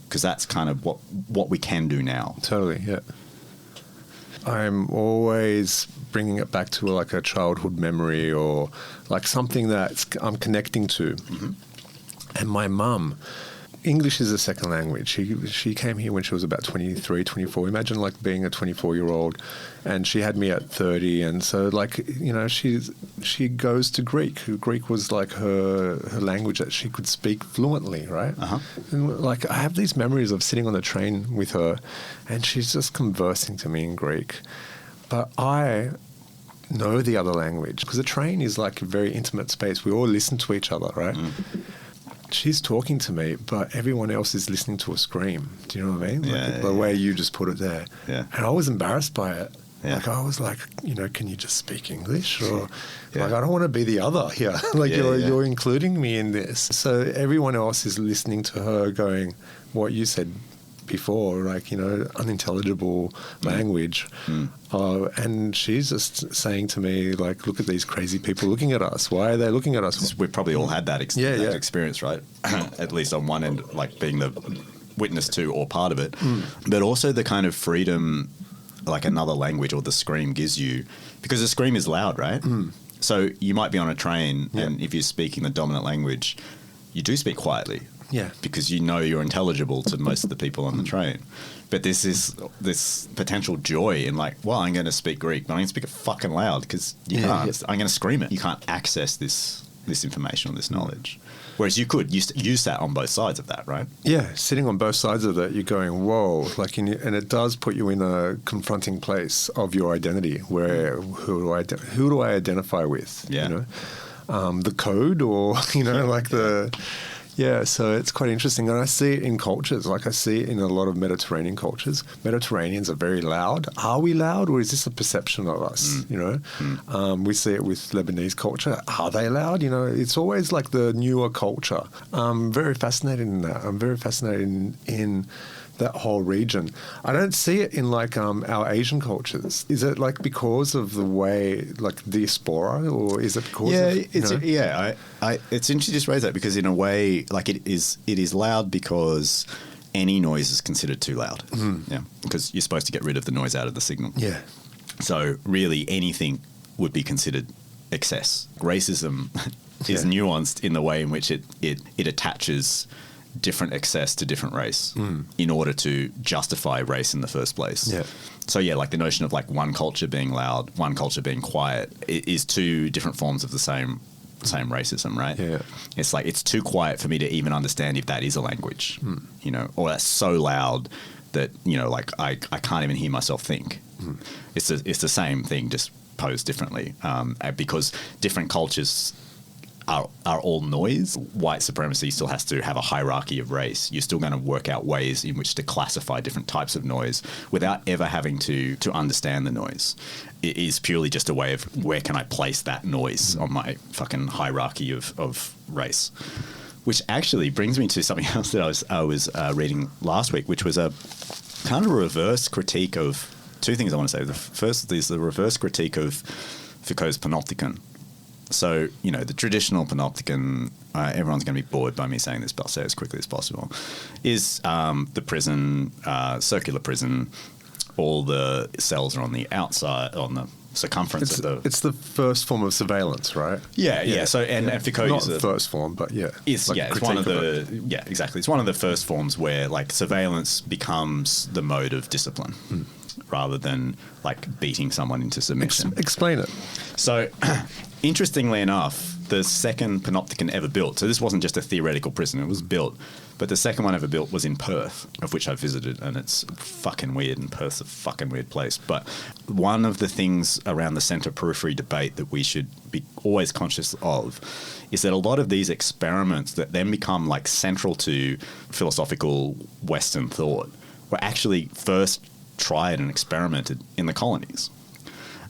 Because that's kind of what we can do now. Totally, yeah. I'm always bringing it back to a childhood memory or something that I'm connecting to. Mm-hmm. And my mum, English is a second language. She came here when she was about 23, 24. Imagine being a 24-year-old, and she had me at 30. And so she goes to Greek. Greek was her language that she could speak fluently, right? Uh-huh. And I have these memories of sitting on the train with her, and she's just conversing to me in Greek. But I know the other language because the train is a very intimate space. We all listen to each other, right? Mm. She's talking to me, but everyone else is listening to a scream. Do you know what I mean? The way you just put it there. Yeah. And I was embarrassed by it. Yeah. I was can you just speak English? Or I don't want to be the other here. You're including me in this. So everyone else is listening to her going, what you said before, unintelligible language. Mm. And she's just saying to me, look at these crazy people looking at us. Why are they looking at us? We've probably all had that experience, right? At least on one end, being the witness to or part of it. Mm. But also the kind of freedom another language or the scream gives you, because the scream is loud, right? Mm. So you might be on a train and if you're speaking the dominant language, you do speak quietly. Yeah, because you're intelligible to most of the people on the train. But this is this potential joy in I'm going to speak Greek, but I'm going to speak it fucking loud because you can't. Yeah. I'm going to scream it. You can't access this information or this knowledge. Whereas you could use that on both sides of that, right? Yeah, sitting on both sides of that, you're going, whoa, and it does put you in a confronting place of your identity, where who do I identify with? Yeah, the code, or the. Yeah, so it's quite interesting. And I see it in cultures. I see it in a lot of Mediterranean cultures. Mediterraneans are very loud. Are we loud, or is this a perception of us? We see it with Lebanese culture. Are they loud? It's always the newer culture. I'm very fascinated in that. I'm very fascinated in that whole region. I don't see it in our Asian cultures. Is it because of the way diaspora, or is it because it's interesting to just raise that, because in a way it is loud because any noise is considered too loud. Mm. Yeah, because you're supposed to get rid of the noise out of the signal. Yeah. So really anything would be considered excess. Racism is nuanced in the way in which it attaches different excess to different race in order to justify race in the first place. Yeah. So the notion of one culture being loud, one culture being quiet is two different forms of the same racism, right? Yeah. It's it's too quiet for me to even understand if that is a language, or that's so loud that I can't even hear myself think. Mm. It's the same thing, just posed differently, because different cultures are all noise. White supremacy still has to have a hierarchy of race. You're still going to work out ways in which to classify different types of noise without ever having to understand the noise. It is purely just a way of where can I place that noise on my fucking hierarchy of race. Which actually brings me to something else that I was reading last week, which was a kind of a reverse critique of two things I want to say. The first is the reverse critique of Foucault's Panopticon. So, the traditional Panopticon, everyone's going to be bored by me saying this, but I'll say it as quickly as possible, is the prison, circular prison. All the cells are on the outside, on the circumference of the... It's the first form of surveillance, right? Yeah. So, and Foucault not the first form, but yeah. It's one of the... Yeah, exactly. It's one of the first forms where, surveillance becomes the mode of discipline. Rather than beating someone into submission. Explain it. So, interestingly enough, the second panopticon ever built, so this wasn't just a theoretical prison, it was built, but the second one ever built was in Perth, of which I visited, and it's fucking weird, and Perth's a fucking weird place. But one of the things around the centre periphery debate that we should be always conscious of is that a lot of these experiments that then become like central to philosophical Western thought were actually first tried and experimented in the colonies.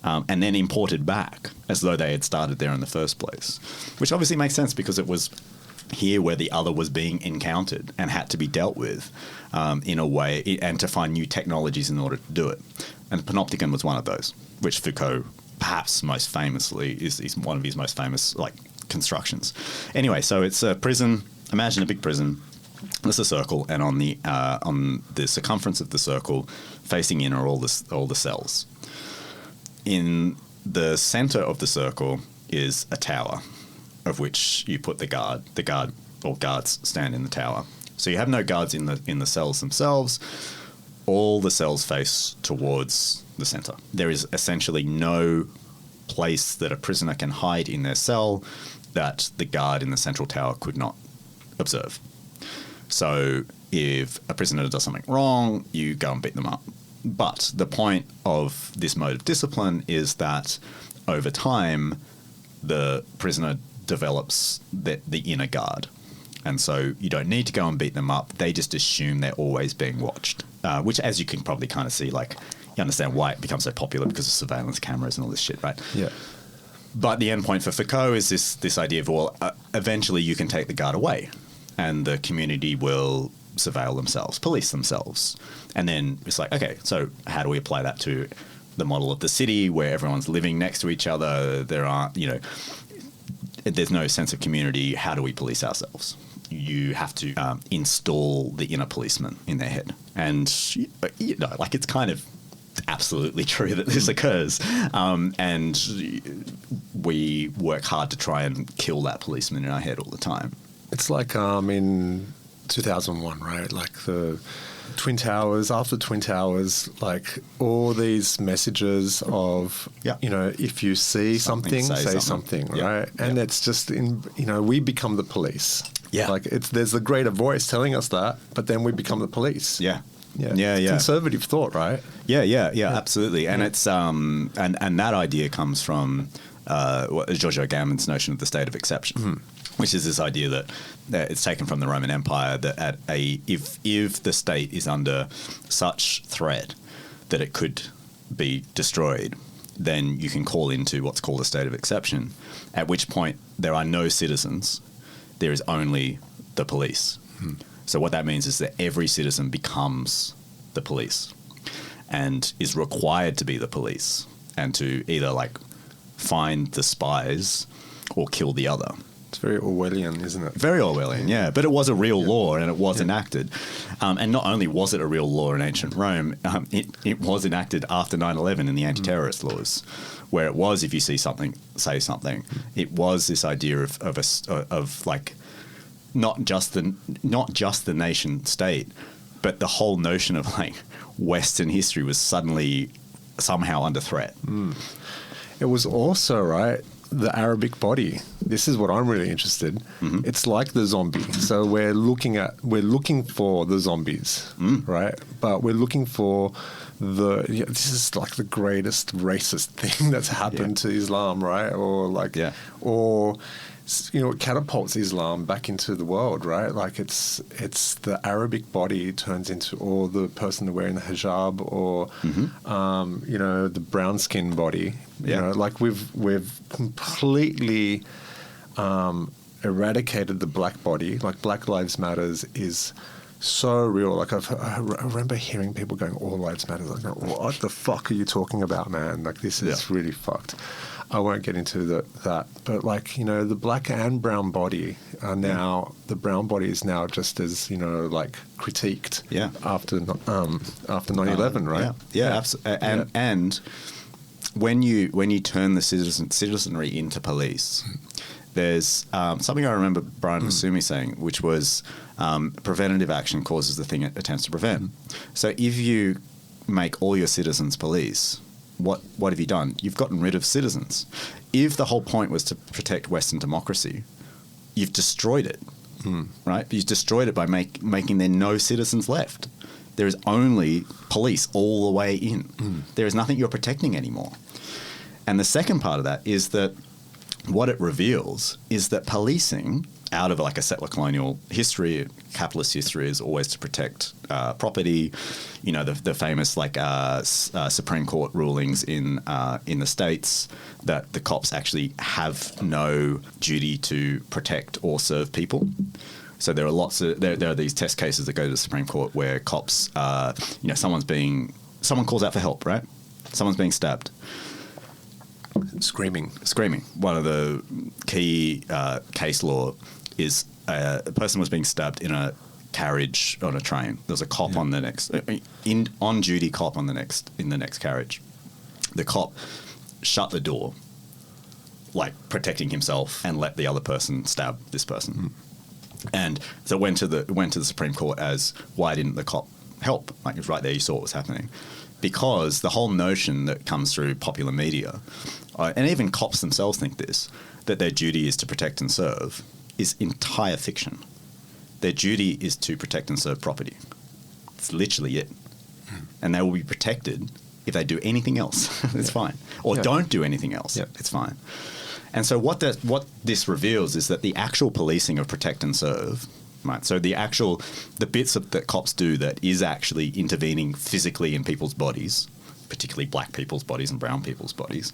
And then imported back as though they had started there in the first place, which obviously makes sense because it was here where the other was being encountered and had to be dealt with in a way, and to find new technologies in order to do it. And the panopticon was one of those, which Foucault perhaps most famously is one of his most famous like constructions. Anyway, so it's a prison. Imagine a big prison. There's a circle, and on the circumference of the circle, facing in are all the cells. In the center of the circle is a tower, of which you put the guard. The guard or guards stand in the tower. So you have no guards in the cells themselves. All the cells face towards the center. There is essentially no place that a prisoner can hide in their cell that the guard in the central tower could not observe. So if a prisoner does something wrong, you go and beat them up. But the point of this mode of discipline is that over time, the prisoner develops the inner guard. And so you don't need to go and beat them up. They just assume they're always being watched, which, as you can probably kind of see, like, you understand why it becomes so popular because of surveillance cameras and all this shit, right? Yeah. But the end point for Foucault is this idea of, well, eventually you can take the guard away and the community will surveil themselves, police themselves. And then it's like, okay, so how do we apply that to the model of the city where everyone's living next to each other? There aren't, there's no sense of community. How do we police ourselves? You have to install the inner policeman in their head. And, it's kind of absolutely true that this occurs. And we work hard to try and kill that policeman in our head all the time. It's like in 2001, right? Like the Twin Towers, after Twin Towers, like all these messages of, if you see something, say something, right? And it's just we become the police. Yeah. Like there's the greater voice telling us that, but then we become the police. Yeah. Yeah. Conservative thought, right? Yeah, absolutely. And it's and that idea comes from Giorgio Agamben's notion of the state of exception. Mm-hmm. Which is this idea that it's taken from the Roman Empire that if the state is under such threat that it could be destroyed, then you can call into what's called a state of exception, at which point there are no citizens, there is only the police. Hmm. So what that means is that every citizen becomes the police and is required to be the police and to either find the spies or kill the other. It's very Orwellian, isn't it? Very Orwellian, yeah. But it was a real law and it was enacted. And not only was it a real law in ancient Rome, it was enacted after 9/11 in the anti-terrorist laws, where it was, if you see something, say something. It was this idea of not just the nation state, but the whole notion of Western history was suddenly somehow under threat. Mm. It was also, right, the Arabic body. This is what I'm really interested. Mm-hmm. It's like the zombie. So we're looking for the zombies, right? But we're looking for this is like the greatest racist thing that's happened to Islam, right? Or it catapults Islam back into the world, right? Like it's the Arabic body turns into, or the person wearing the hijab, or the brown skin body. We've completely eradicated the black body. Like Black Lives Matters is so real. Like I remember hearing people going, "All lives matter." Like, what the fuck are you talking about, man? Like this is really fucked. I won't get into that, but the black and brown body are now, the brown body is now just as critiqued after 9/11, right? Yeah, absolutely. And when you turn the citizenry into police, there's something I remember Brian Masumi saying, which was preventative action causes the thing it attempts to prevent. So if you make all your citizens police, what have you done? You've gotten rid of citizens. If the whole point was to protect Western democracy, you've destroyed it, right? You've destroyed it by making there no citizens left. There is only police all the way in. There is nothing you're protecting anymore. And the second part of that is that what it reveals is that policing, out of like a settler colonial history, capitalist history, is always to protect property. You know, the famous like Supreme Court rulings in the States that the cops actually have no duty to protect or serve people. So there are lots of there are these test cases that go to the Supreme Court where cops, someone calls out for help, right? Someone's being stabbed. Screaming. One of the key case law is a person was being stabbed in a carriage on a train. There's a cop on the next on duty cop on the next carriage. The cop shut the door, like protecting himself, and let the other person stab this person. And so it went to the Supreme Court as, why didn't the cop help? Like, it was right there, you saw what was happening. Because the whole notion that comes through popular media, and even cops themselves think this, that their duty is to protect and serve, is entire fiction. Their duty is to protect and serve property. It's literally it. And they will be protected if they do anything else. It's fine. Or don't do anything else. It's fine. And so what this reveals is that the actual policing of protect and serve, right? So the bits that cops do that is actually intervening physically in people's bodies, particularly black people's bodies and brown people's bodies,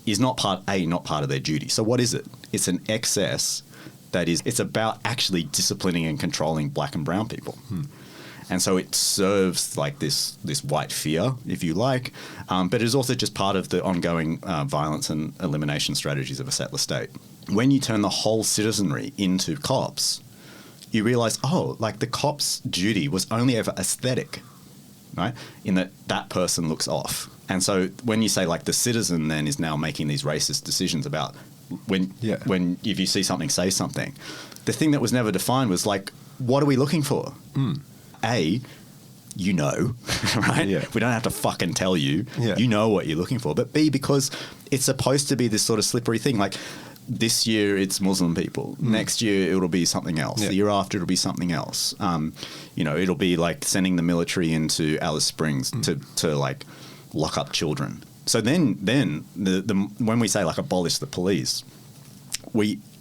is not part of their duty. So what is it? It's an excess it's about actually disciplining and controlling black and brown people. And so it serves like this white fear, if you like, but it is also just part of the ongoing violence and elimination strategies of a settler state. When you turn the whole citizenry into cops, you realize, like the cop's duty was only ever aesthetic, right? In that person looks off. And so when you say like the citizen then is now making these racist decisions about when if you see something, say something, the thing that was never defined was like, what are we looking for? A, you know, right? Yeah. We don't have to fucking tell you. Yeah. You know what you're looking for. But B, because it's supposed to be this sort of slippery thing. Like this year it's Muslim people. Next year it'll be something else. The year after it'll be something else. It'll be like sending the military into Alice Springs to like lock up children. So then the when we say like abolish the police,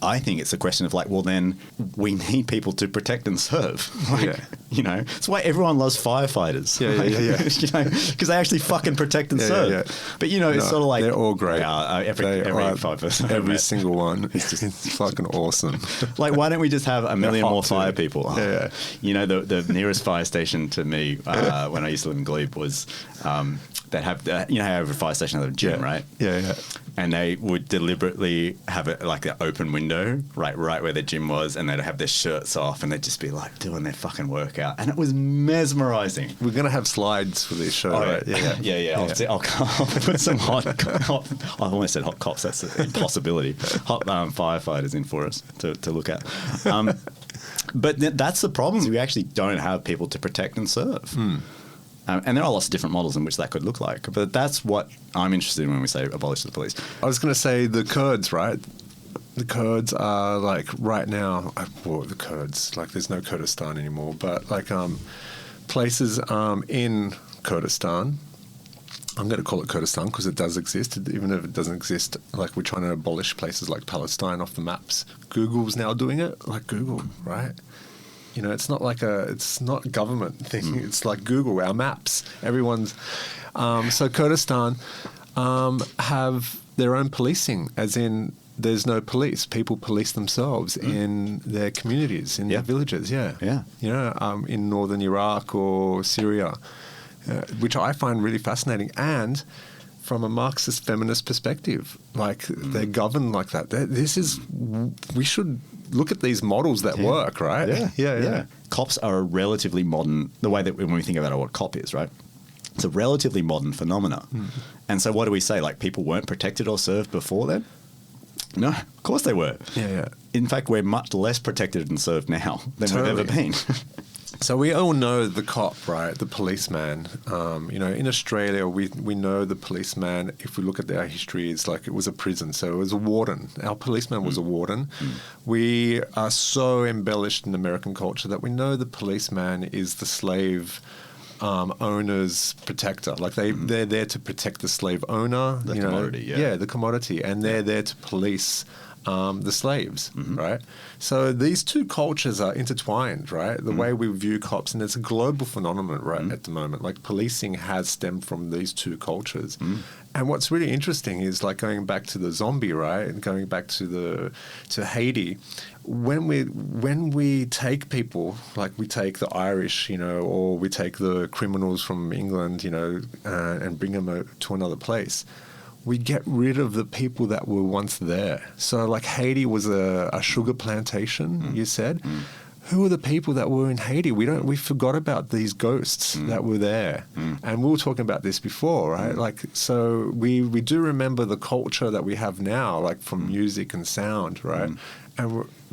I think it's a question of like, well, then we need people to protect and serve. Like, it's why everyone loves firefighters. Because they actually fucking protect and serve. Yeah. But it's sort of like they're all great. Every single one is just fucking awesome. Like, why don't we just have a million more fire people? The nearest fire station to me when I used to live in Glebe was. They'd have, every fire station had a gym, right? Yeah. And they would deliberately have it like the open window, right where the gym was, and they'd have their shirts off, and they'd just be like doing their fucking workout, and it was mesmerizing. We're gonna have slides for this show, right? Yeah. I'll put some hot. I almost said hot cops. That's an impossibility. Hot firefighters in for us to look at. But that's the problem. We actually don't have people to protect and serve. And there are lots of different models in which that could look like. But that's what I'm interested in when we say abolish the police. I was going to say the Kurds, right? The Kurds are like right now, the Kurds, like there's no Kurdistan anymore, but like places in Kurdistan, I'm going to call it Kurdistan because it does exist, even if it doesn't exist, like we're trying to abolish places like Palestine off the maps. Google's now doing it, like Google, right? It's not like it's not a government thing. It's like Google, our maps. Everyone's so Kurdistan have their own policing, as in there's no police. People police themselves in their communities, in their villages. In northern Iraq or Syria, which I find really fascinating. And from a Marxist feminist perspective, like they're governed like that. We should look at these models that work, right? Yeah. Cops are a relatively modern, the way that when we think about what cop is, right? It's a relatively modern phenomena. And so what do we say? Like people weren't protected or served before then? No, of course they were. Yeah. In fact, we're much less protected and served now than we've ever been. So we all know the cop, right? The policeman. In Australia, we know the policeman. If we look at our history, it's like it was a prison. So it was a warden. Our policeman was a warden. We are so embellished in American culture that we know the policeman is the slave owner's protector. Like they're there to protect the slave owner. The commodity, Yeah, the commodity. And they're there to police the slaves, right? So these two cultures are intertwined, right? The way we view cops, and it's a global phenomenon right at the moment. Like policing has stemmed from these two cultures. And what's really interesting is like going back to the zombie, right? And going back to Haiti, when we take people, like we take the Irish, or we take the criminals from England, and bring them to another place, we get rid of the people that were once there. So like Haiti was a sugar plantation, you said. Who are the people that were in Haiti? We forgot about these ghosts that were there. And we were talking about this before, right? Like, so we do remember the culture that we have now, like from music and sound, right?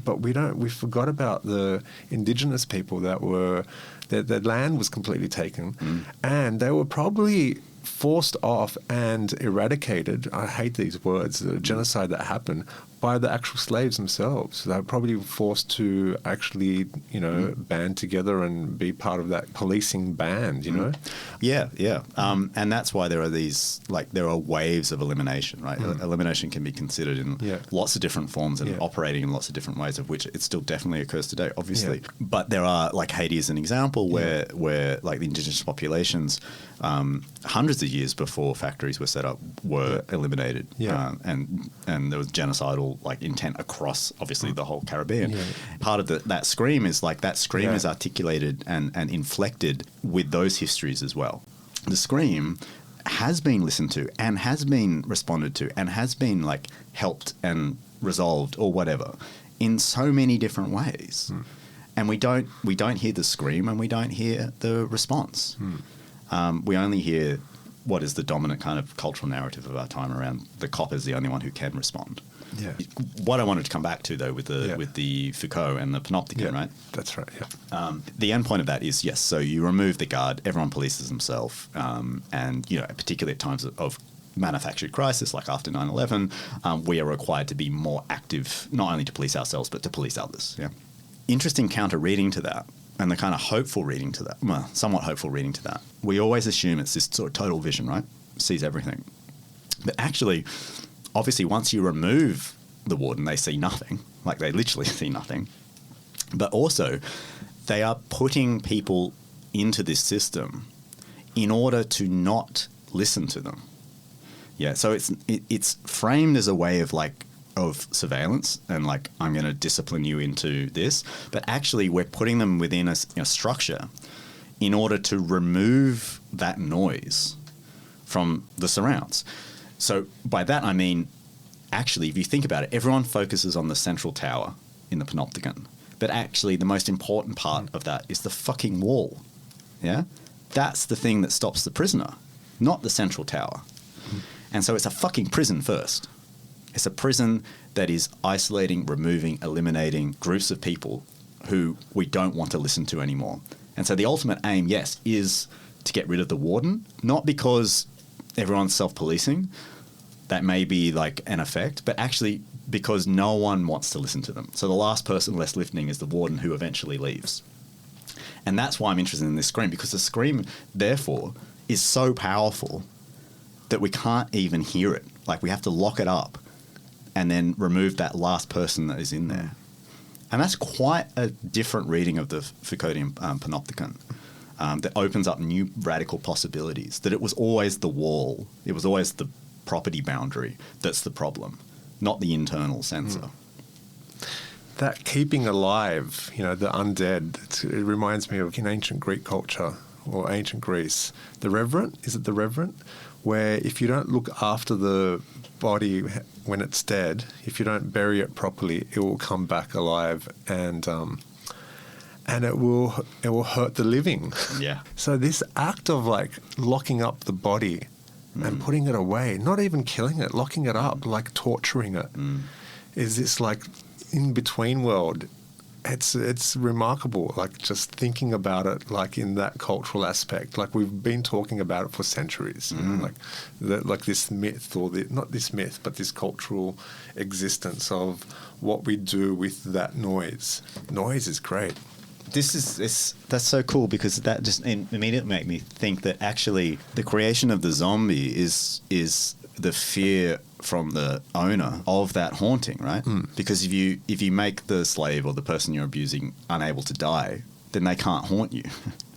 But we forgot about the indigenous people that were, their land was completely taken. And they were probably forced off and eradicated, I hate these words, the genocide that happened, by the actual slaves themselves. They were probably forced to actually, band together and be part of that policing band, Yeah. And that's why there are waves of elimination, right? Elimination can be considered in lots of different forms and operating in lots of different ways, of which it still definitely occurs today, obviously. But there are, like Haiti is an example where like the indigenous populations, hundreds of years before factories were set up, were eliminated. And there was genocidal intent across obviously the whole Caribbean. Part of that scream is is articulated and inflected with those histories as well. The scream has been listened to and has been responded to and has been helped and resolved or whatever in so many different ways. And we don't hear the scream and we don't hear the response. We only hear what is the dominant kind of cultural narrative of our time around the cop is the only one who can respond. What I wanted to come back to though with the Foucault and the panopticon, right? That's right. The end point of that is yes. So you remove the guard, everyone polices themselves, and particularly at times of manufactured crisis, like after 9/11, we are required to be more active, not only to police ourselves but to police others. Interesting counter reading to that. And the kind of hopeful reading to that, well, somewhat hopeful reading to that, we always assume it's this sort of total vision, right? Sees everything. But actually, obviously, once you remove the warden, they see nothing. Like, they literally see nothing. But also, they are putting people into this system in order to not listen to them. So it's framed as a way of surveillance and I'm going to discipline you into this, but actually we're putting them within a structure in order to remove that noise from the surrounds. So by that I mean, actually, if you think about it, everyone focuses on the central tower in the panopticon, but actually the most important part of that is the fucking wall. That's the thing that stops the prisoner, not the central tower. And so it's a fucking prison first. It's a prison that is isolating, removing, eliminating groups of people who we don't want to listen to anymore. And so the ultimate aim, yes, is to get rid of the warden, not because everyone's self-policing. That may be an effect, but actually because no one wants to listen to them. So the last person left listening is the warden who eventually leaves. And that's why I'm interested in this scream, because the scream, therefore, is so powerful that we can't even hear it. We have to lock it up and then remove that last person that is in there. And that's quite a different reading of the Foucauldian panopticon that opens up new radical possibilities, that it was always the wall, it was always the property boundary that's the problem, not the internal censor. That keeping alive, the undead, it reminds me of in ancient Greek culture or ancient Greece, the reverent, is it the reverent? Where if you don't look after the body when it's dead, if you don't bury it properly, it will come back alive and it will hurt the living. So this act of locking up the body and putting it away, not even killing it, locking it up, torturing it, is this in between world it's remarkable, like just thinking about it, like in that cultural aspect. Like we've been talking about it for centuries, you know, like this myth, or not this myth, but this cultural existence of what we do with that noise. Noise is great. That's so cool, because that just immediately made me think that actually the creation of the zombie is the fear from the owner of that haunting, right? Because if you make the slave or the person you're abusing unable to die, then they can't haunt you.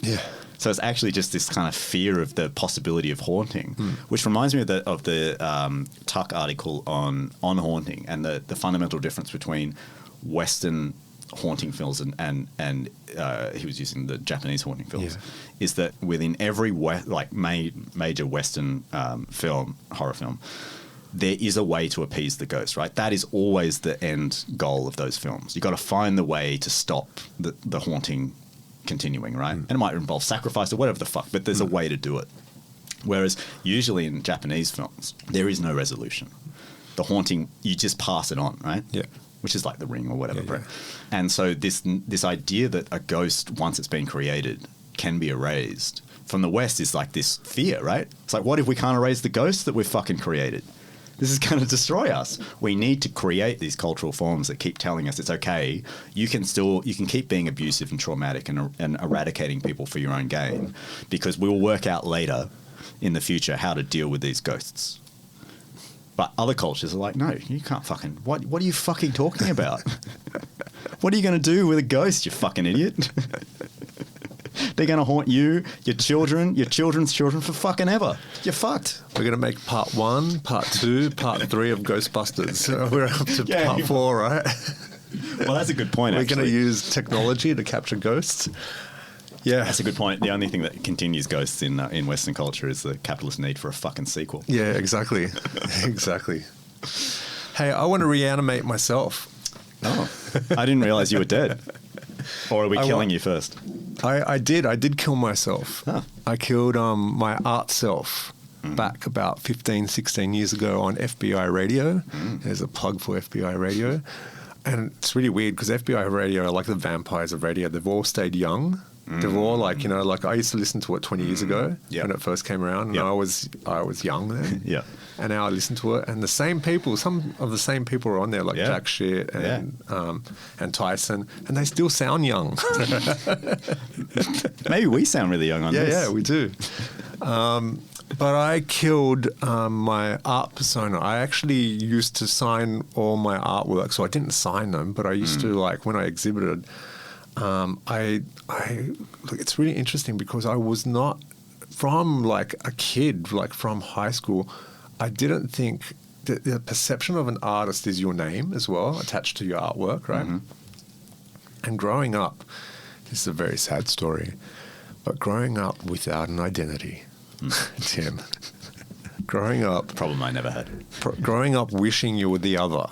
Yeah. So it's actually just this kind of fear of the possibility of haunting, which reminds me of the Tuck article on haunting, and the fundamental difference between Western haunting films and he was using the Japanese haunting films, is that within every major Western horror film, there is a way to appease the ghost, right? That is always the end goal of those films. You've got to find the way to stop the haunting continuing, right? And it might involve sacrifice or whatever the fuck, but there's a way to do it. Whereas usually in Japanese films, there is no resolution. The haunting, you just pass it on, right? Yeah. Which is like The Ring or whatever. And so this idea that a ghost, once it's been created, can be erased from the West is like this fear, right? It's like, what if we can't erase the ghost that we've fucking created? This is going to destroy us. We need to create these cultural forms that keep telling us it's okay. You can keep being abusive and traumatic and eradicating people for your own gain, because we'll work out later in the future how to deal with these ghosts. But other cultures are like, no, you can't fucking... What are you fucking talking about? What are you going to do with a ghost, you fucking idiot? They're going to haunt you, your children, your children's children for fucking ever. You're fucked. We're going to make part 1, part 2, part 3 of Ghostbusters. We're up to part 4, right? Well, that's a good point, We're actually. going to use technology to capture ghosts. Yeah. That's a good point. The only thing that continues ghosts in Western culture is the capitalist need for a fucking sequel. Yeah, exactly. Exactly. Hey, I want to reanimate myself. Oh, I didn't realize you were dead. Or are we killing you first? I did kill myself. Huh. I killed my art self back about 15, 16 years ago on FBI radio. There's a plug for FBI radio. And it's really weird because FBI radio are like the vampires of radio. They've all stayed young. They're all like, you know, like I used to listen to it 20 years ago when it first came around, and I was young then. Yeah. And now I listen to it, and the same people, some of the same people are on there, like Jack Shit and Tyson, and they still sound young. Maybe we sound really young on this. Yeah, we do. But I killed my art persona. I actually used to sign all my artwork, so I didn't sign them, but I used to, like, when I exhibited, look, it's really interesting because I was not, from like a kid, like from high school, I didn't think that the perception of an artist is your name as well, attached to your artwork, right? And growing up, this is a very sad story, but growing up without an identity, Tim, growing up... Problem I never had. Growing up wishing you were the other,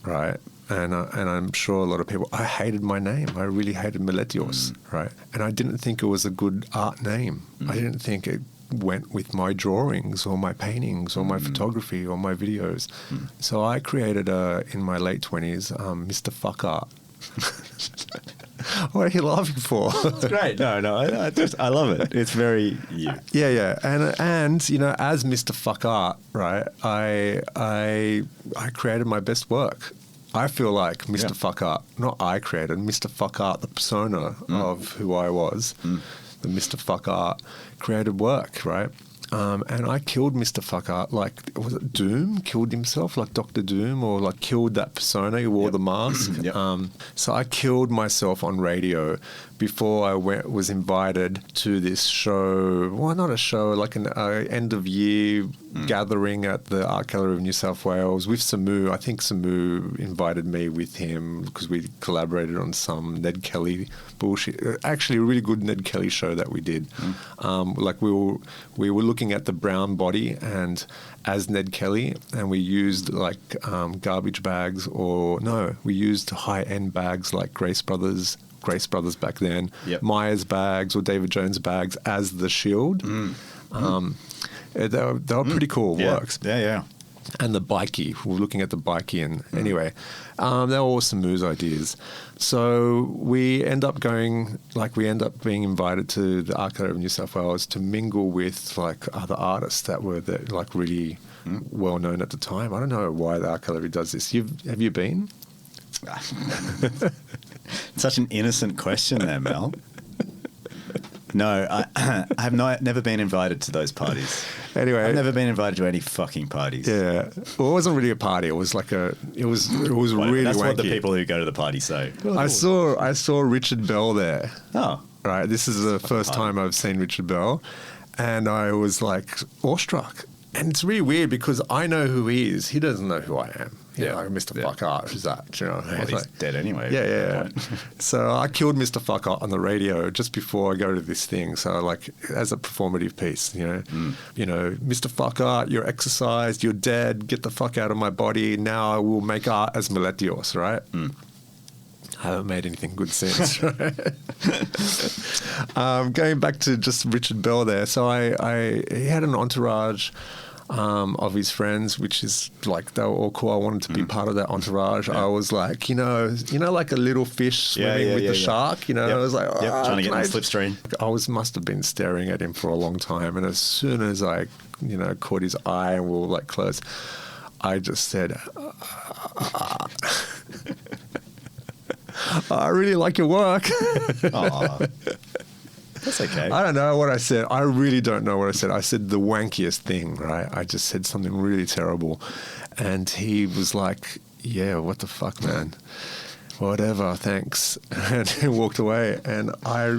right? And I'm sure a lot of people, I hated my name. I really hated Melletios, right? And I didn't think it was a good art name. I didn't think it went with my drawings or my paintings or my photography or my videos. So I created, in my late 20s, Mr. Fuck Art. What are you laughing for? It's great. No, I love it. It's very you. Yeah. And you know, as Mr. Fuck Art, right, I created my best work. I feel like Mr. Fuck Art, not I created, Mr. Fuck Art, the persona of who I was, the Mr. Fuck Art created work, right? And I killed Mr. Fuck Art, like, was it Doom? Killed himself, like Dr. Doom, or like killed that persona, he wore the mask. So I killed myself on radio before I was invited to this show, well, not a show, like an end of year gathering at the Art Gallery of New South Wales with Samu. I think Samu invited me with him because we collaborated on some Ned Kelly bullshit. Actually, a really good Ned Kelly show that we did. Like we were looking at the brown body and as Ned Kelly, and we used like garbage bags, we used high-end bags like Grace Brothers back then, Myers bags or David Jones bags as the shield. They were pretty cool works. Yeah. and the bikie. We were looking at the bikie, and anyway, they were all some moose ideas. So we end up being invited to the Arcade of New South Wales to mingle with like other artists that were like really well known at the time. I don't know why the Arcade does this. Have you been? Such an innocent question there, Mel. No, I have never been invited to those parties. Anyway, I've never been invited to any fucking parties. Yeah, well, it wasn't really a party. It was like it was really that's wanky. what the people who go to the party say. I saw Richard Bell there. Oh, right. This is the first time I've seen Richard Bell, and I was like awestruck. And it's really weird because I know who he is. He doesn't know who I am. Yeah, like Mr. Fuck Art. Who's that? You know, well, he's like, dead anyway. Yeah. So I killed Mr. Fuck Art on the radio just before I go to this thing. So like as a performative piece, you know, Mr. Fuck Art, you're exorcised, you're dead. Get the fuck out of my body. Now I will make art as Melletios, right? I haven't made anything good since. Going back to just Richard Bell there. So he had an entourage of his friends, which is like they were all cool. I wanted to be part of that entourage. I was like, like a little fish swimming with the shark. I was like, trying to get in the slipstream. Must have been staring at him for a long time, and as soon as I, caught his eye and we were like close, I just said, I really like your work. That's okay. I don't know what I said. I really don't know what I said. I said the wankiest thing, right? I just said something really terrible. And he was like, yeah, what the fuck, man? Whatever, thanks. And he walked away. And I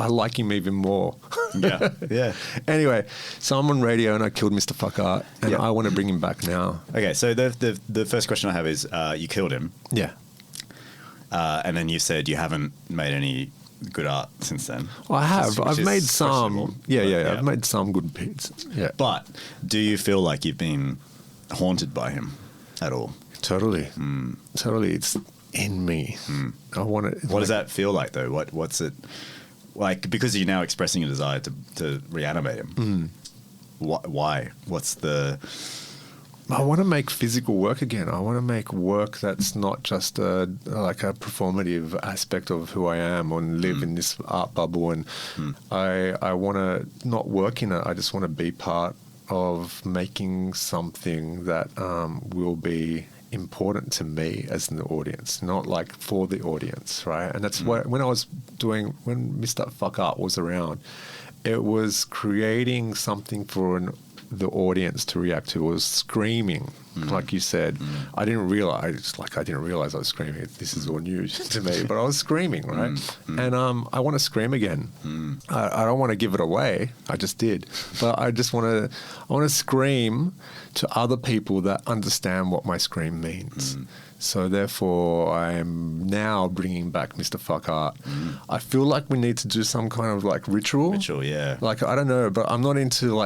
like him even more. Yeah. Anyway, so I'm on radio and I killed Mr. Fuck Art. And I want to bring him back now. Okay, so the first question I have is, you killed him. Yeah. And then you said you haven't made any good art since then. Well, I have. I've made some. Yeah. I've made some good bits. Yeah. But do you feel like you've been haunted by him at all? Totally. Totally. It's in me. I want it. What does that feel like, though? What's it like? Because you're now expressing a desire to reanimate him. Why? What's the... I want to make physical work again. I want to make work that's not just a performative aspect of who I am and live in this art bubble. And I want to not work in it. I just want to be part of making something that will be important to me as an audience, not like for the audience, right? And that's when Mr. Fuck Art was around, it was creating something for the audience to react to. Was screaming, like you said. I didn't realize I was screaming. This is all news to me, but I was screaming, right? And I want to scream again. I don't want to give it away. I just did, but I want to scream to other people that understand what my scream means. So therefore, I am now bringing back Mr. Fuck Art. I feel like we need to do some kind of like ritual. Ritual, yeah. Like, I don't know, but I'm not into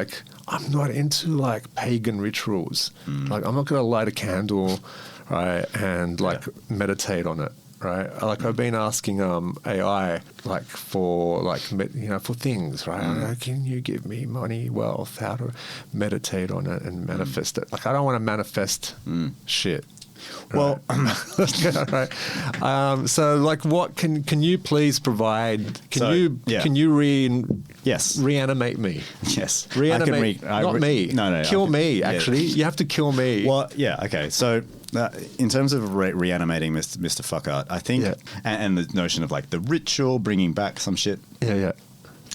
pagan rituals. Like, I'm not going to light a candle, right, and like meditate on it, right? Like, I've been asking AI like for for things, right? Can you give me money, wealth, how to meditate on it and manifest it? Like, I don't want to manifest shit. Well, right. So, like, what can you please provide? Can you reanimate me? Yes, reanimate. Not me. No. Kill me. Actually, you have to kill me. Well, yeah. Okay. So, in terms of reanimating Mr. Fuck Art, I think, and the notion of like the ritual, bringing back some shit. Yeah.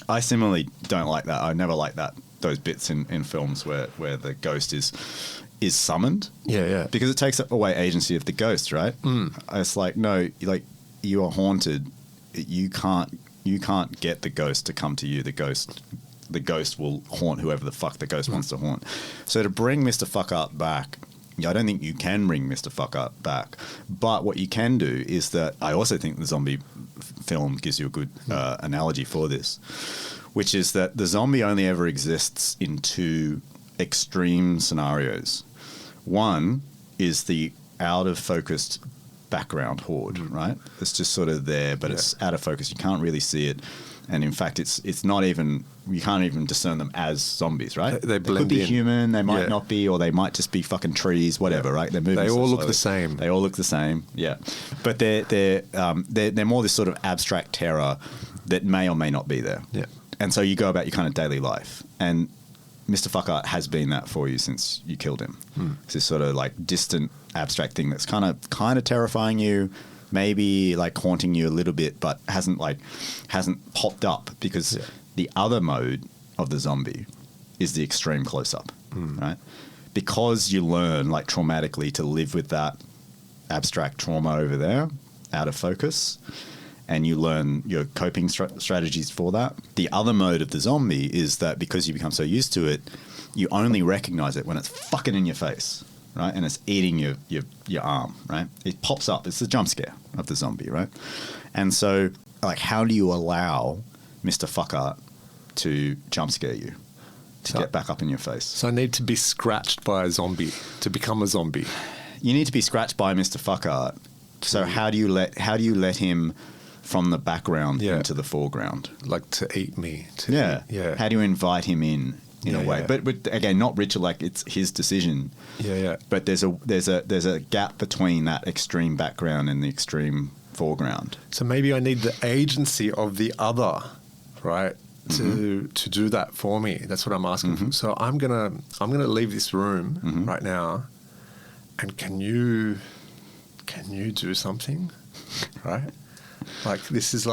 I similarly don't like that. I never like that. Those bits in films where the ghost is summoned. Yeah. Because it takes away agency of the ghost, right? It's like, no, like, you are haunted. You can't get the ghost to come to you. The ghost will haunt whoever the fuck the ghost wants to haunt. So to bring Mr. Fuck Art back, I don't think you can bring Mr. Fuck Art back. But what you can do is that I also think the zombie film gives you a good analogy for this, which is that the zombie only ever exists in two extreme scenarios. One is the out of focused background horde, right? It's just sort of there, but it's out of focus. You can't really see it. And in fact, it's not even, you can't even discern them as zombies, right? They blend could be in. human, they might not be, or they might just be fucking trees, whatever, right? They're moving. They all look slowly. the same. They all look the same, yeah. But they're more this sort of abstract terror that may or may not be there. Yeah. And so you go about your kind of daily life, and Mr. Fuckart has been that for you since you killed him. It's this sort of like distant, abstract thing that's kind of terrifying you, maybe like haunting you a little bit, but hasn't popped up because the other mode of the zombie is the extreme close-up, right? Because you learn like traumatically to live with that abstract trauma over there, out of focus, and you learn your coping strategies for that. The other mode of the zombie is that because you become so used to it, you only recognize it when it's fucking in your face, right? And it's eating your arm, right? It pops up. It's the jump scare of the zombie, right? And so, like, how do you allow Mr. Fuckart to jump scare you, to get back up in your face? So I need to be scratched by a zombie to become a zombie. You need to be scratched by Mr. Fuckart. So how do you let him from the background into the foreground? Like to eat me. Yeah. How do you invite him in a way? Yeah. But again, not Richard, like it's his decision. Yeah. But there's a gap between that extreme background and the extreme foreground. So maybe I need the agency of the other, right? To do that for me. That's what I'm asking for. So I'm gonna leave this room right now, and can you do something, right? Like this is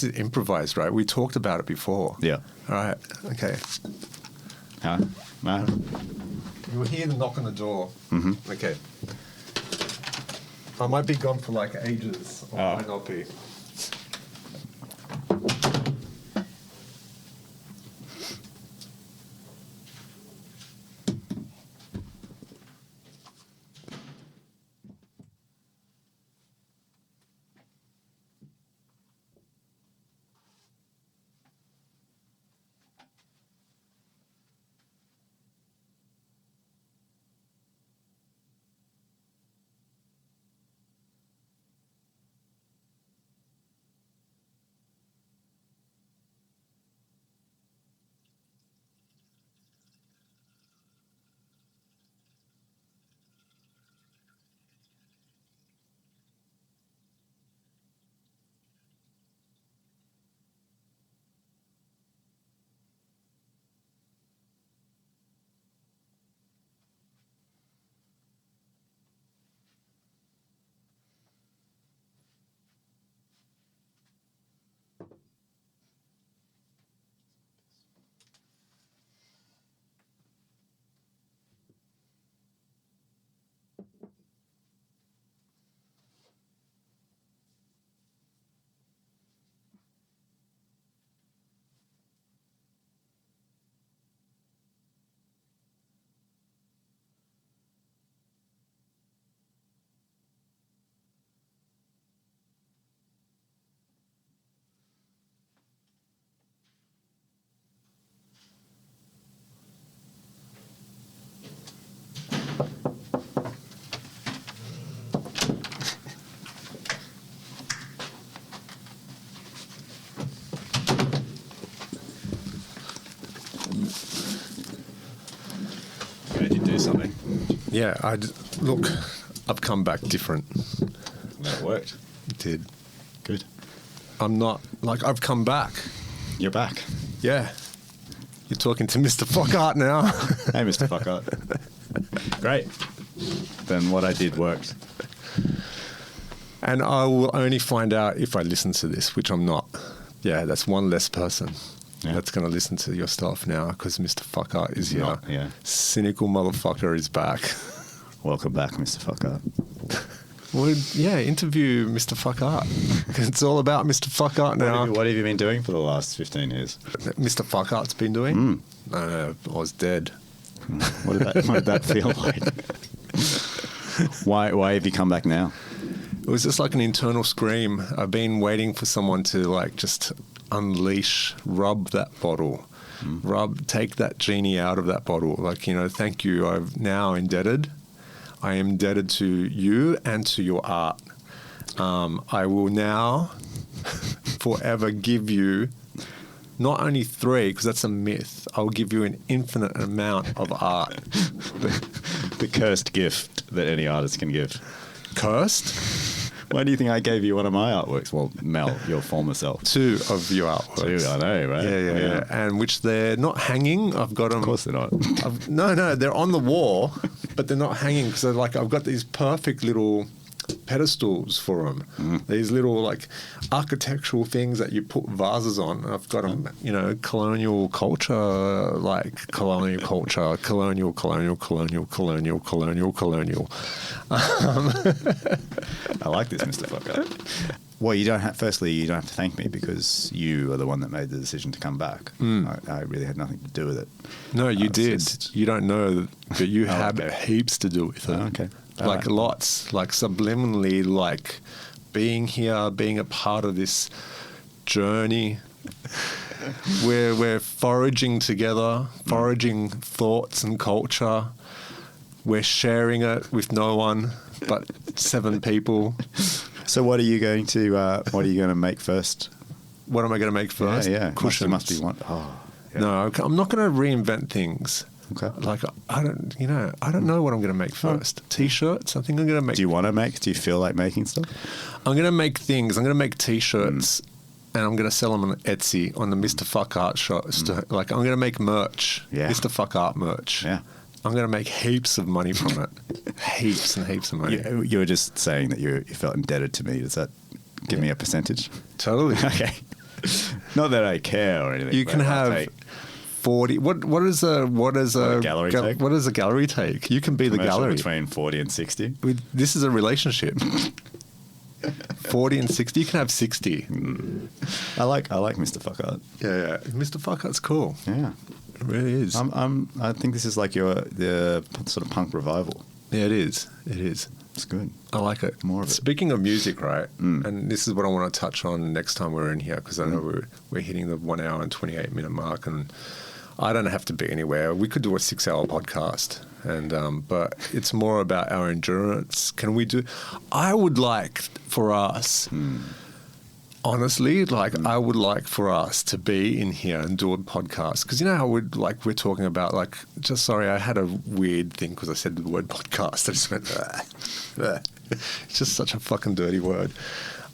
improvised, right? We talked about it before. Yeah. All right. Okay. Huh? No. You will hear the knock on the door. Okay. I might be gone for like ages, or I might not be. Did you do something? Yeah, look, I've come back different. That worked. It did. Good. I'm not, like, I've come back. You're back. Yeah. You're talking to Mr. Fuckart now. Hey, Mr. Fuckart. Great. Then what I did worked. And I will only find out if I listen to this, which I'm not. Yeah, that's one less person that's going to listen to your stuff now because Mr. Fuckart is here. Yeah. Cynical motherfucker is back. Welcome back, Mr. Fuckart. Well, yeah, interview Mr. Fuckart. It's all about Mr. Fuckart now. What have you been doing for the last 15 years? Mr. Fuckart's been doing? No, I was dead. What did that feel like? Why have you come back now? It was just like an internal scream. I've been waiting for someone to like just unleash, rub that bottle, take that genie out of that bottle. Like, thank you. I've now indebted. I am indebted to you and to your art. I will now forever give you not only 3, because that's a myth. I'll give you an infinite amount of art. The cursed gift that any artist can give. Cursed? Why do you think I gave you one of my artworks? Well, Mel, your former self. 2 of your artworks. 2, I know, right? Yeah. And which they're not hanging. I've got them. Of course they're not. No, they're on the wall, but they're not hanging because I've got these perfect little pedestals for them. These little like architectural things that you put vases on. I've got them, colonial culture. I like this, Mr. Fucker. Well, you don't have to thank me because you are the one that made the decision to come back. I really had nothing to do with it. No, you did. You don't know that you had heaps to do with it. Okay. Like lots, like subliminally, like being here, being a part of this journey. We're foraging together, foraging thoughts and culture. We're sharing it with no one but 7 people. So what are you going to make first? What am I going to make first? Yeah. Cushions. Must be one. Oh, yeah. No, I'm not going to reinvent things. Okay. Like I don't know what I'm going to make first. T-shirts. I think I'm going to make. Do you want to make? Do you feel like making stuff? I'm going to make things. I'm going to make T-shirts, and I'm going to sell them on Etsy on the Mr. Fuck Art shop. Like I'm going to make merch. Yeah. Mr. Fuck Art merch. Yeah. I'm going to make heaps of money from it. Heaps and heaps of money. You were just saying that you felt indebted to me. Does that give me a percentage? Totally. Okay. Not that I care or anything. You can have 40. What does a gallery take? What does a gallery take? You can be the gallery between 40 and 60. This is a relationship. 40 and 60. You can have 60. I like Mr. Fuck Art. Yeah. Mr. Fuck Art's cool. Yeah. It really is. I think this is like the sort of punk revival. Yeah, it is. It's good. I like it. More of it. Speaking of music, right? And this is what I want to touch on next time we're in here because I know we're hitting the 1 hour and 28 minute mark, and I don't have to be anywhere. We could do a 6-hour podcast, and but it's more about our endurance. Can we do? I would like for us. Honestly, I would like for us to be in here and do a podcast because you know how we're talking about I had a weird thing because I said the word podcast. I just went, it's just such a fucking dirty word.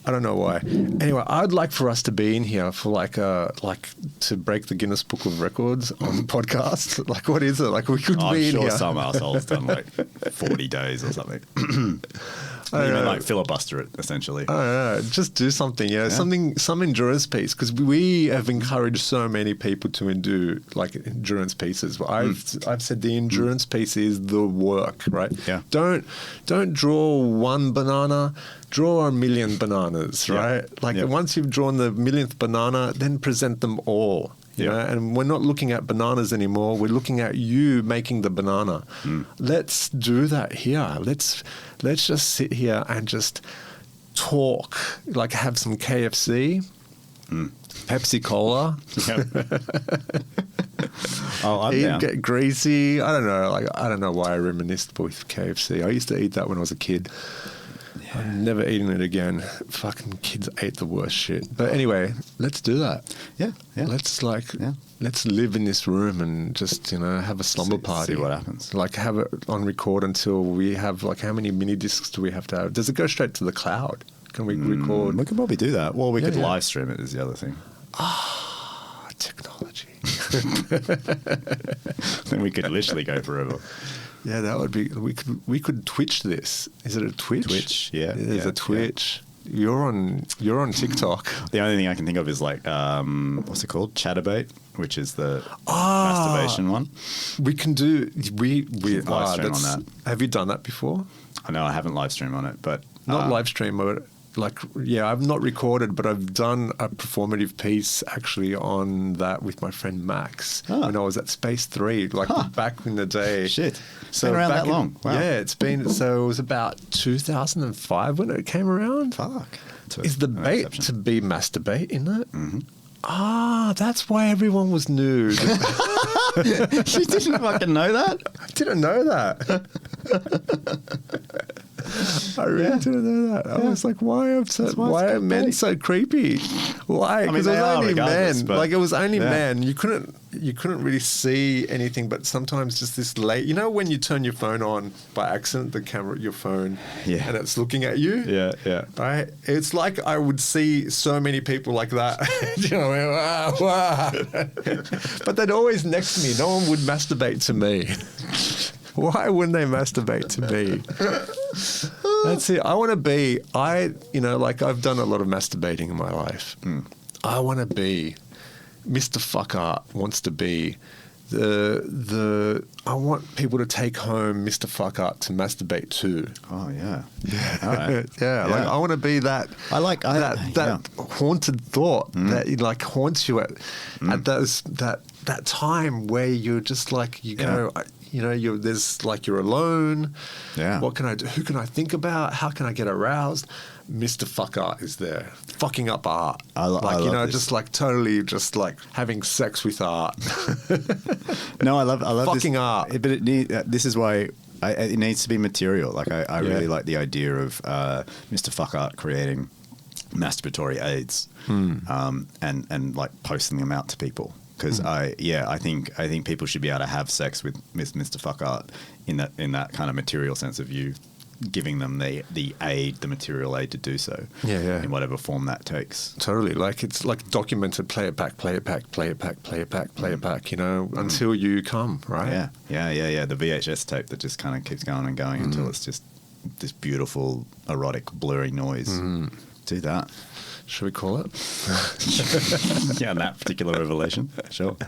I don't know why. Anyway, I'd like for us to be in here for to break the Guinness Book of Records on the podcast. What is it? We could be in here. I'm sure some asshole's done 40 days or something. You mean filibuster it, essentially. I don't know. Just do something, some endurance piece. Because we have encouraged so many people to do endurance pieces. I've said the endurance piece is the work, right? Yeah. Don't draw one banana, draw a million bananas, right? Once you've drawn the millionth banana, then present them all. You know? And we're not looking at bananas anymore. We're looking at you making the banana. Let's do that here. Let's just sit here and just talk. Have some KFC, Pepsi Cola. I'm down. Get greasy. I don't know. I don't know why I reminisced with KFC. I used to eat that when I was a kid. I'm never eating it again. Fucking kids ate the worst shit. But anyway, let's do that. Yeah. Let's let's live in this room and just have a slumber party. See what happens. Have it on record until we have how many mini discs do we have to have? Does it go straight to the cloud? Can we record? We could probably do that. Well, we could live stream it. Is the other thing. Technology. Then we could literally go forever. Yeah, that would be. We could Twitch this. Is it a Twitch? Twitch, yeah. There's a Twitch. Yeah. You're on TikTok. The only thing I can think of is what's it called? Chatterbait, which is the masturbation one. We can do. We live stream on that. Have you done that before? I know I haven't live streamed on it, but not live stream, but I've not recorded, but I've done a performative piece actually on that with my friend Max when I was at Space 3, back in the day. Shit. So been around that long. Wow. Yeah, it's been, so it was about 2005 when it came around. Fuck. Is the bait to be masturbate in it? Mm-hmm. That's why everyone was nude. You didn't fucking know that? I didn't know that. I really didn't know that. I was like, why are men so creepy? Why? Because it was only men. Like it was only men. You couldn't really see anything, but sometimes just this late. You know when you turn your phone on by accident, the camera, your phone, and it's looking at you. Yeah. Right. It's like I would see so many people like that. You know, wow. But they'd always next to me. No one would masturbate to me. Why wouldn't they masturbate to me? That's it. I want to be, like I've done a lot of masturbating in my life. I want to be, Mr. Fucker wants to be I want people to take home Mr. Fucker to masturbate to. Oh, yeah. All right. Yeah. Like I want to be that. I like that haunted thought that like haunts you at that time where you're just like, you go, you're alone. Yeah. What can I do? Who can I think about? How can I get aroused? Mr. Fucker is there, fucking up art. I love this. Just like totally, just like having sex with art. No, I love fucking this, art. But this is why it needs to be material. Like I really like the idea of Mr. Fuck Art creating masturbatory aids and like posting them out to people. Because I think people should be able to have sex with Mr. Fuck Art in that kind of material sense of you giving them the material aid to do so. Yeah. In whatever form that takes. Totally. Like it's like documented, play it back, you know, until you come, right? Yeah. The VHS tape that just kind of keeps going and going until it's just this beautiful, erotic, blurry noise. Do that. Should we call it? Yeah, that particular revelation. Sure. Yeah.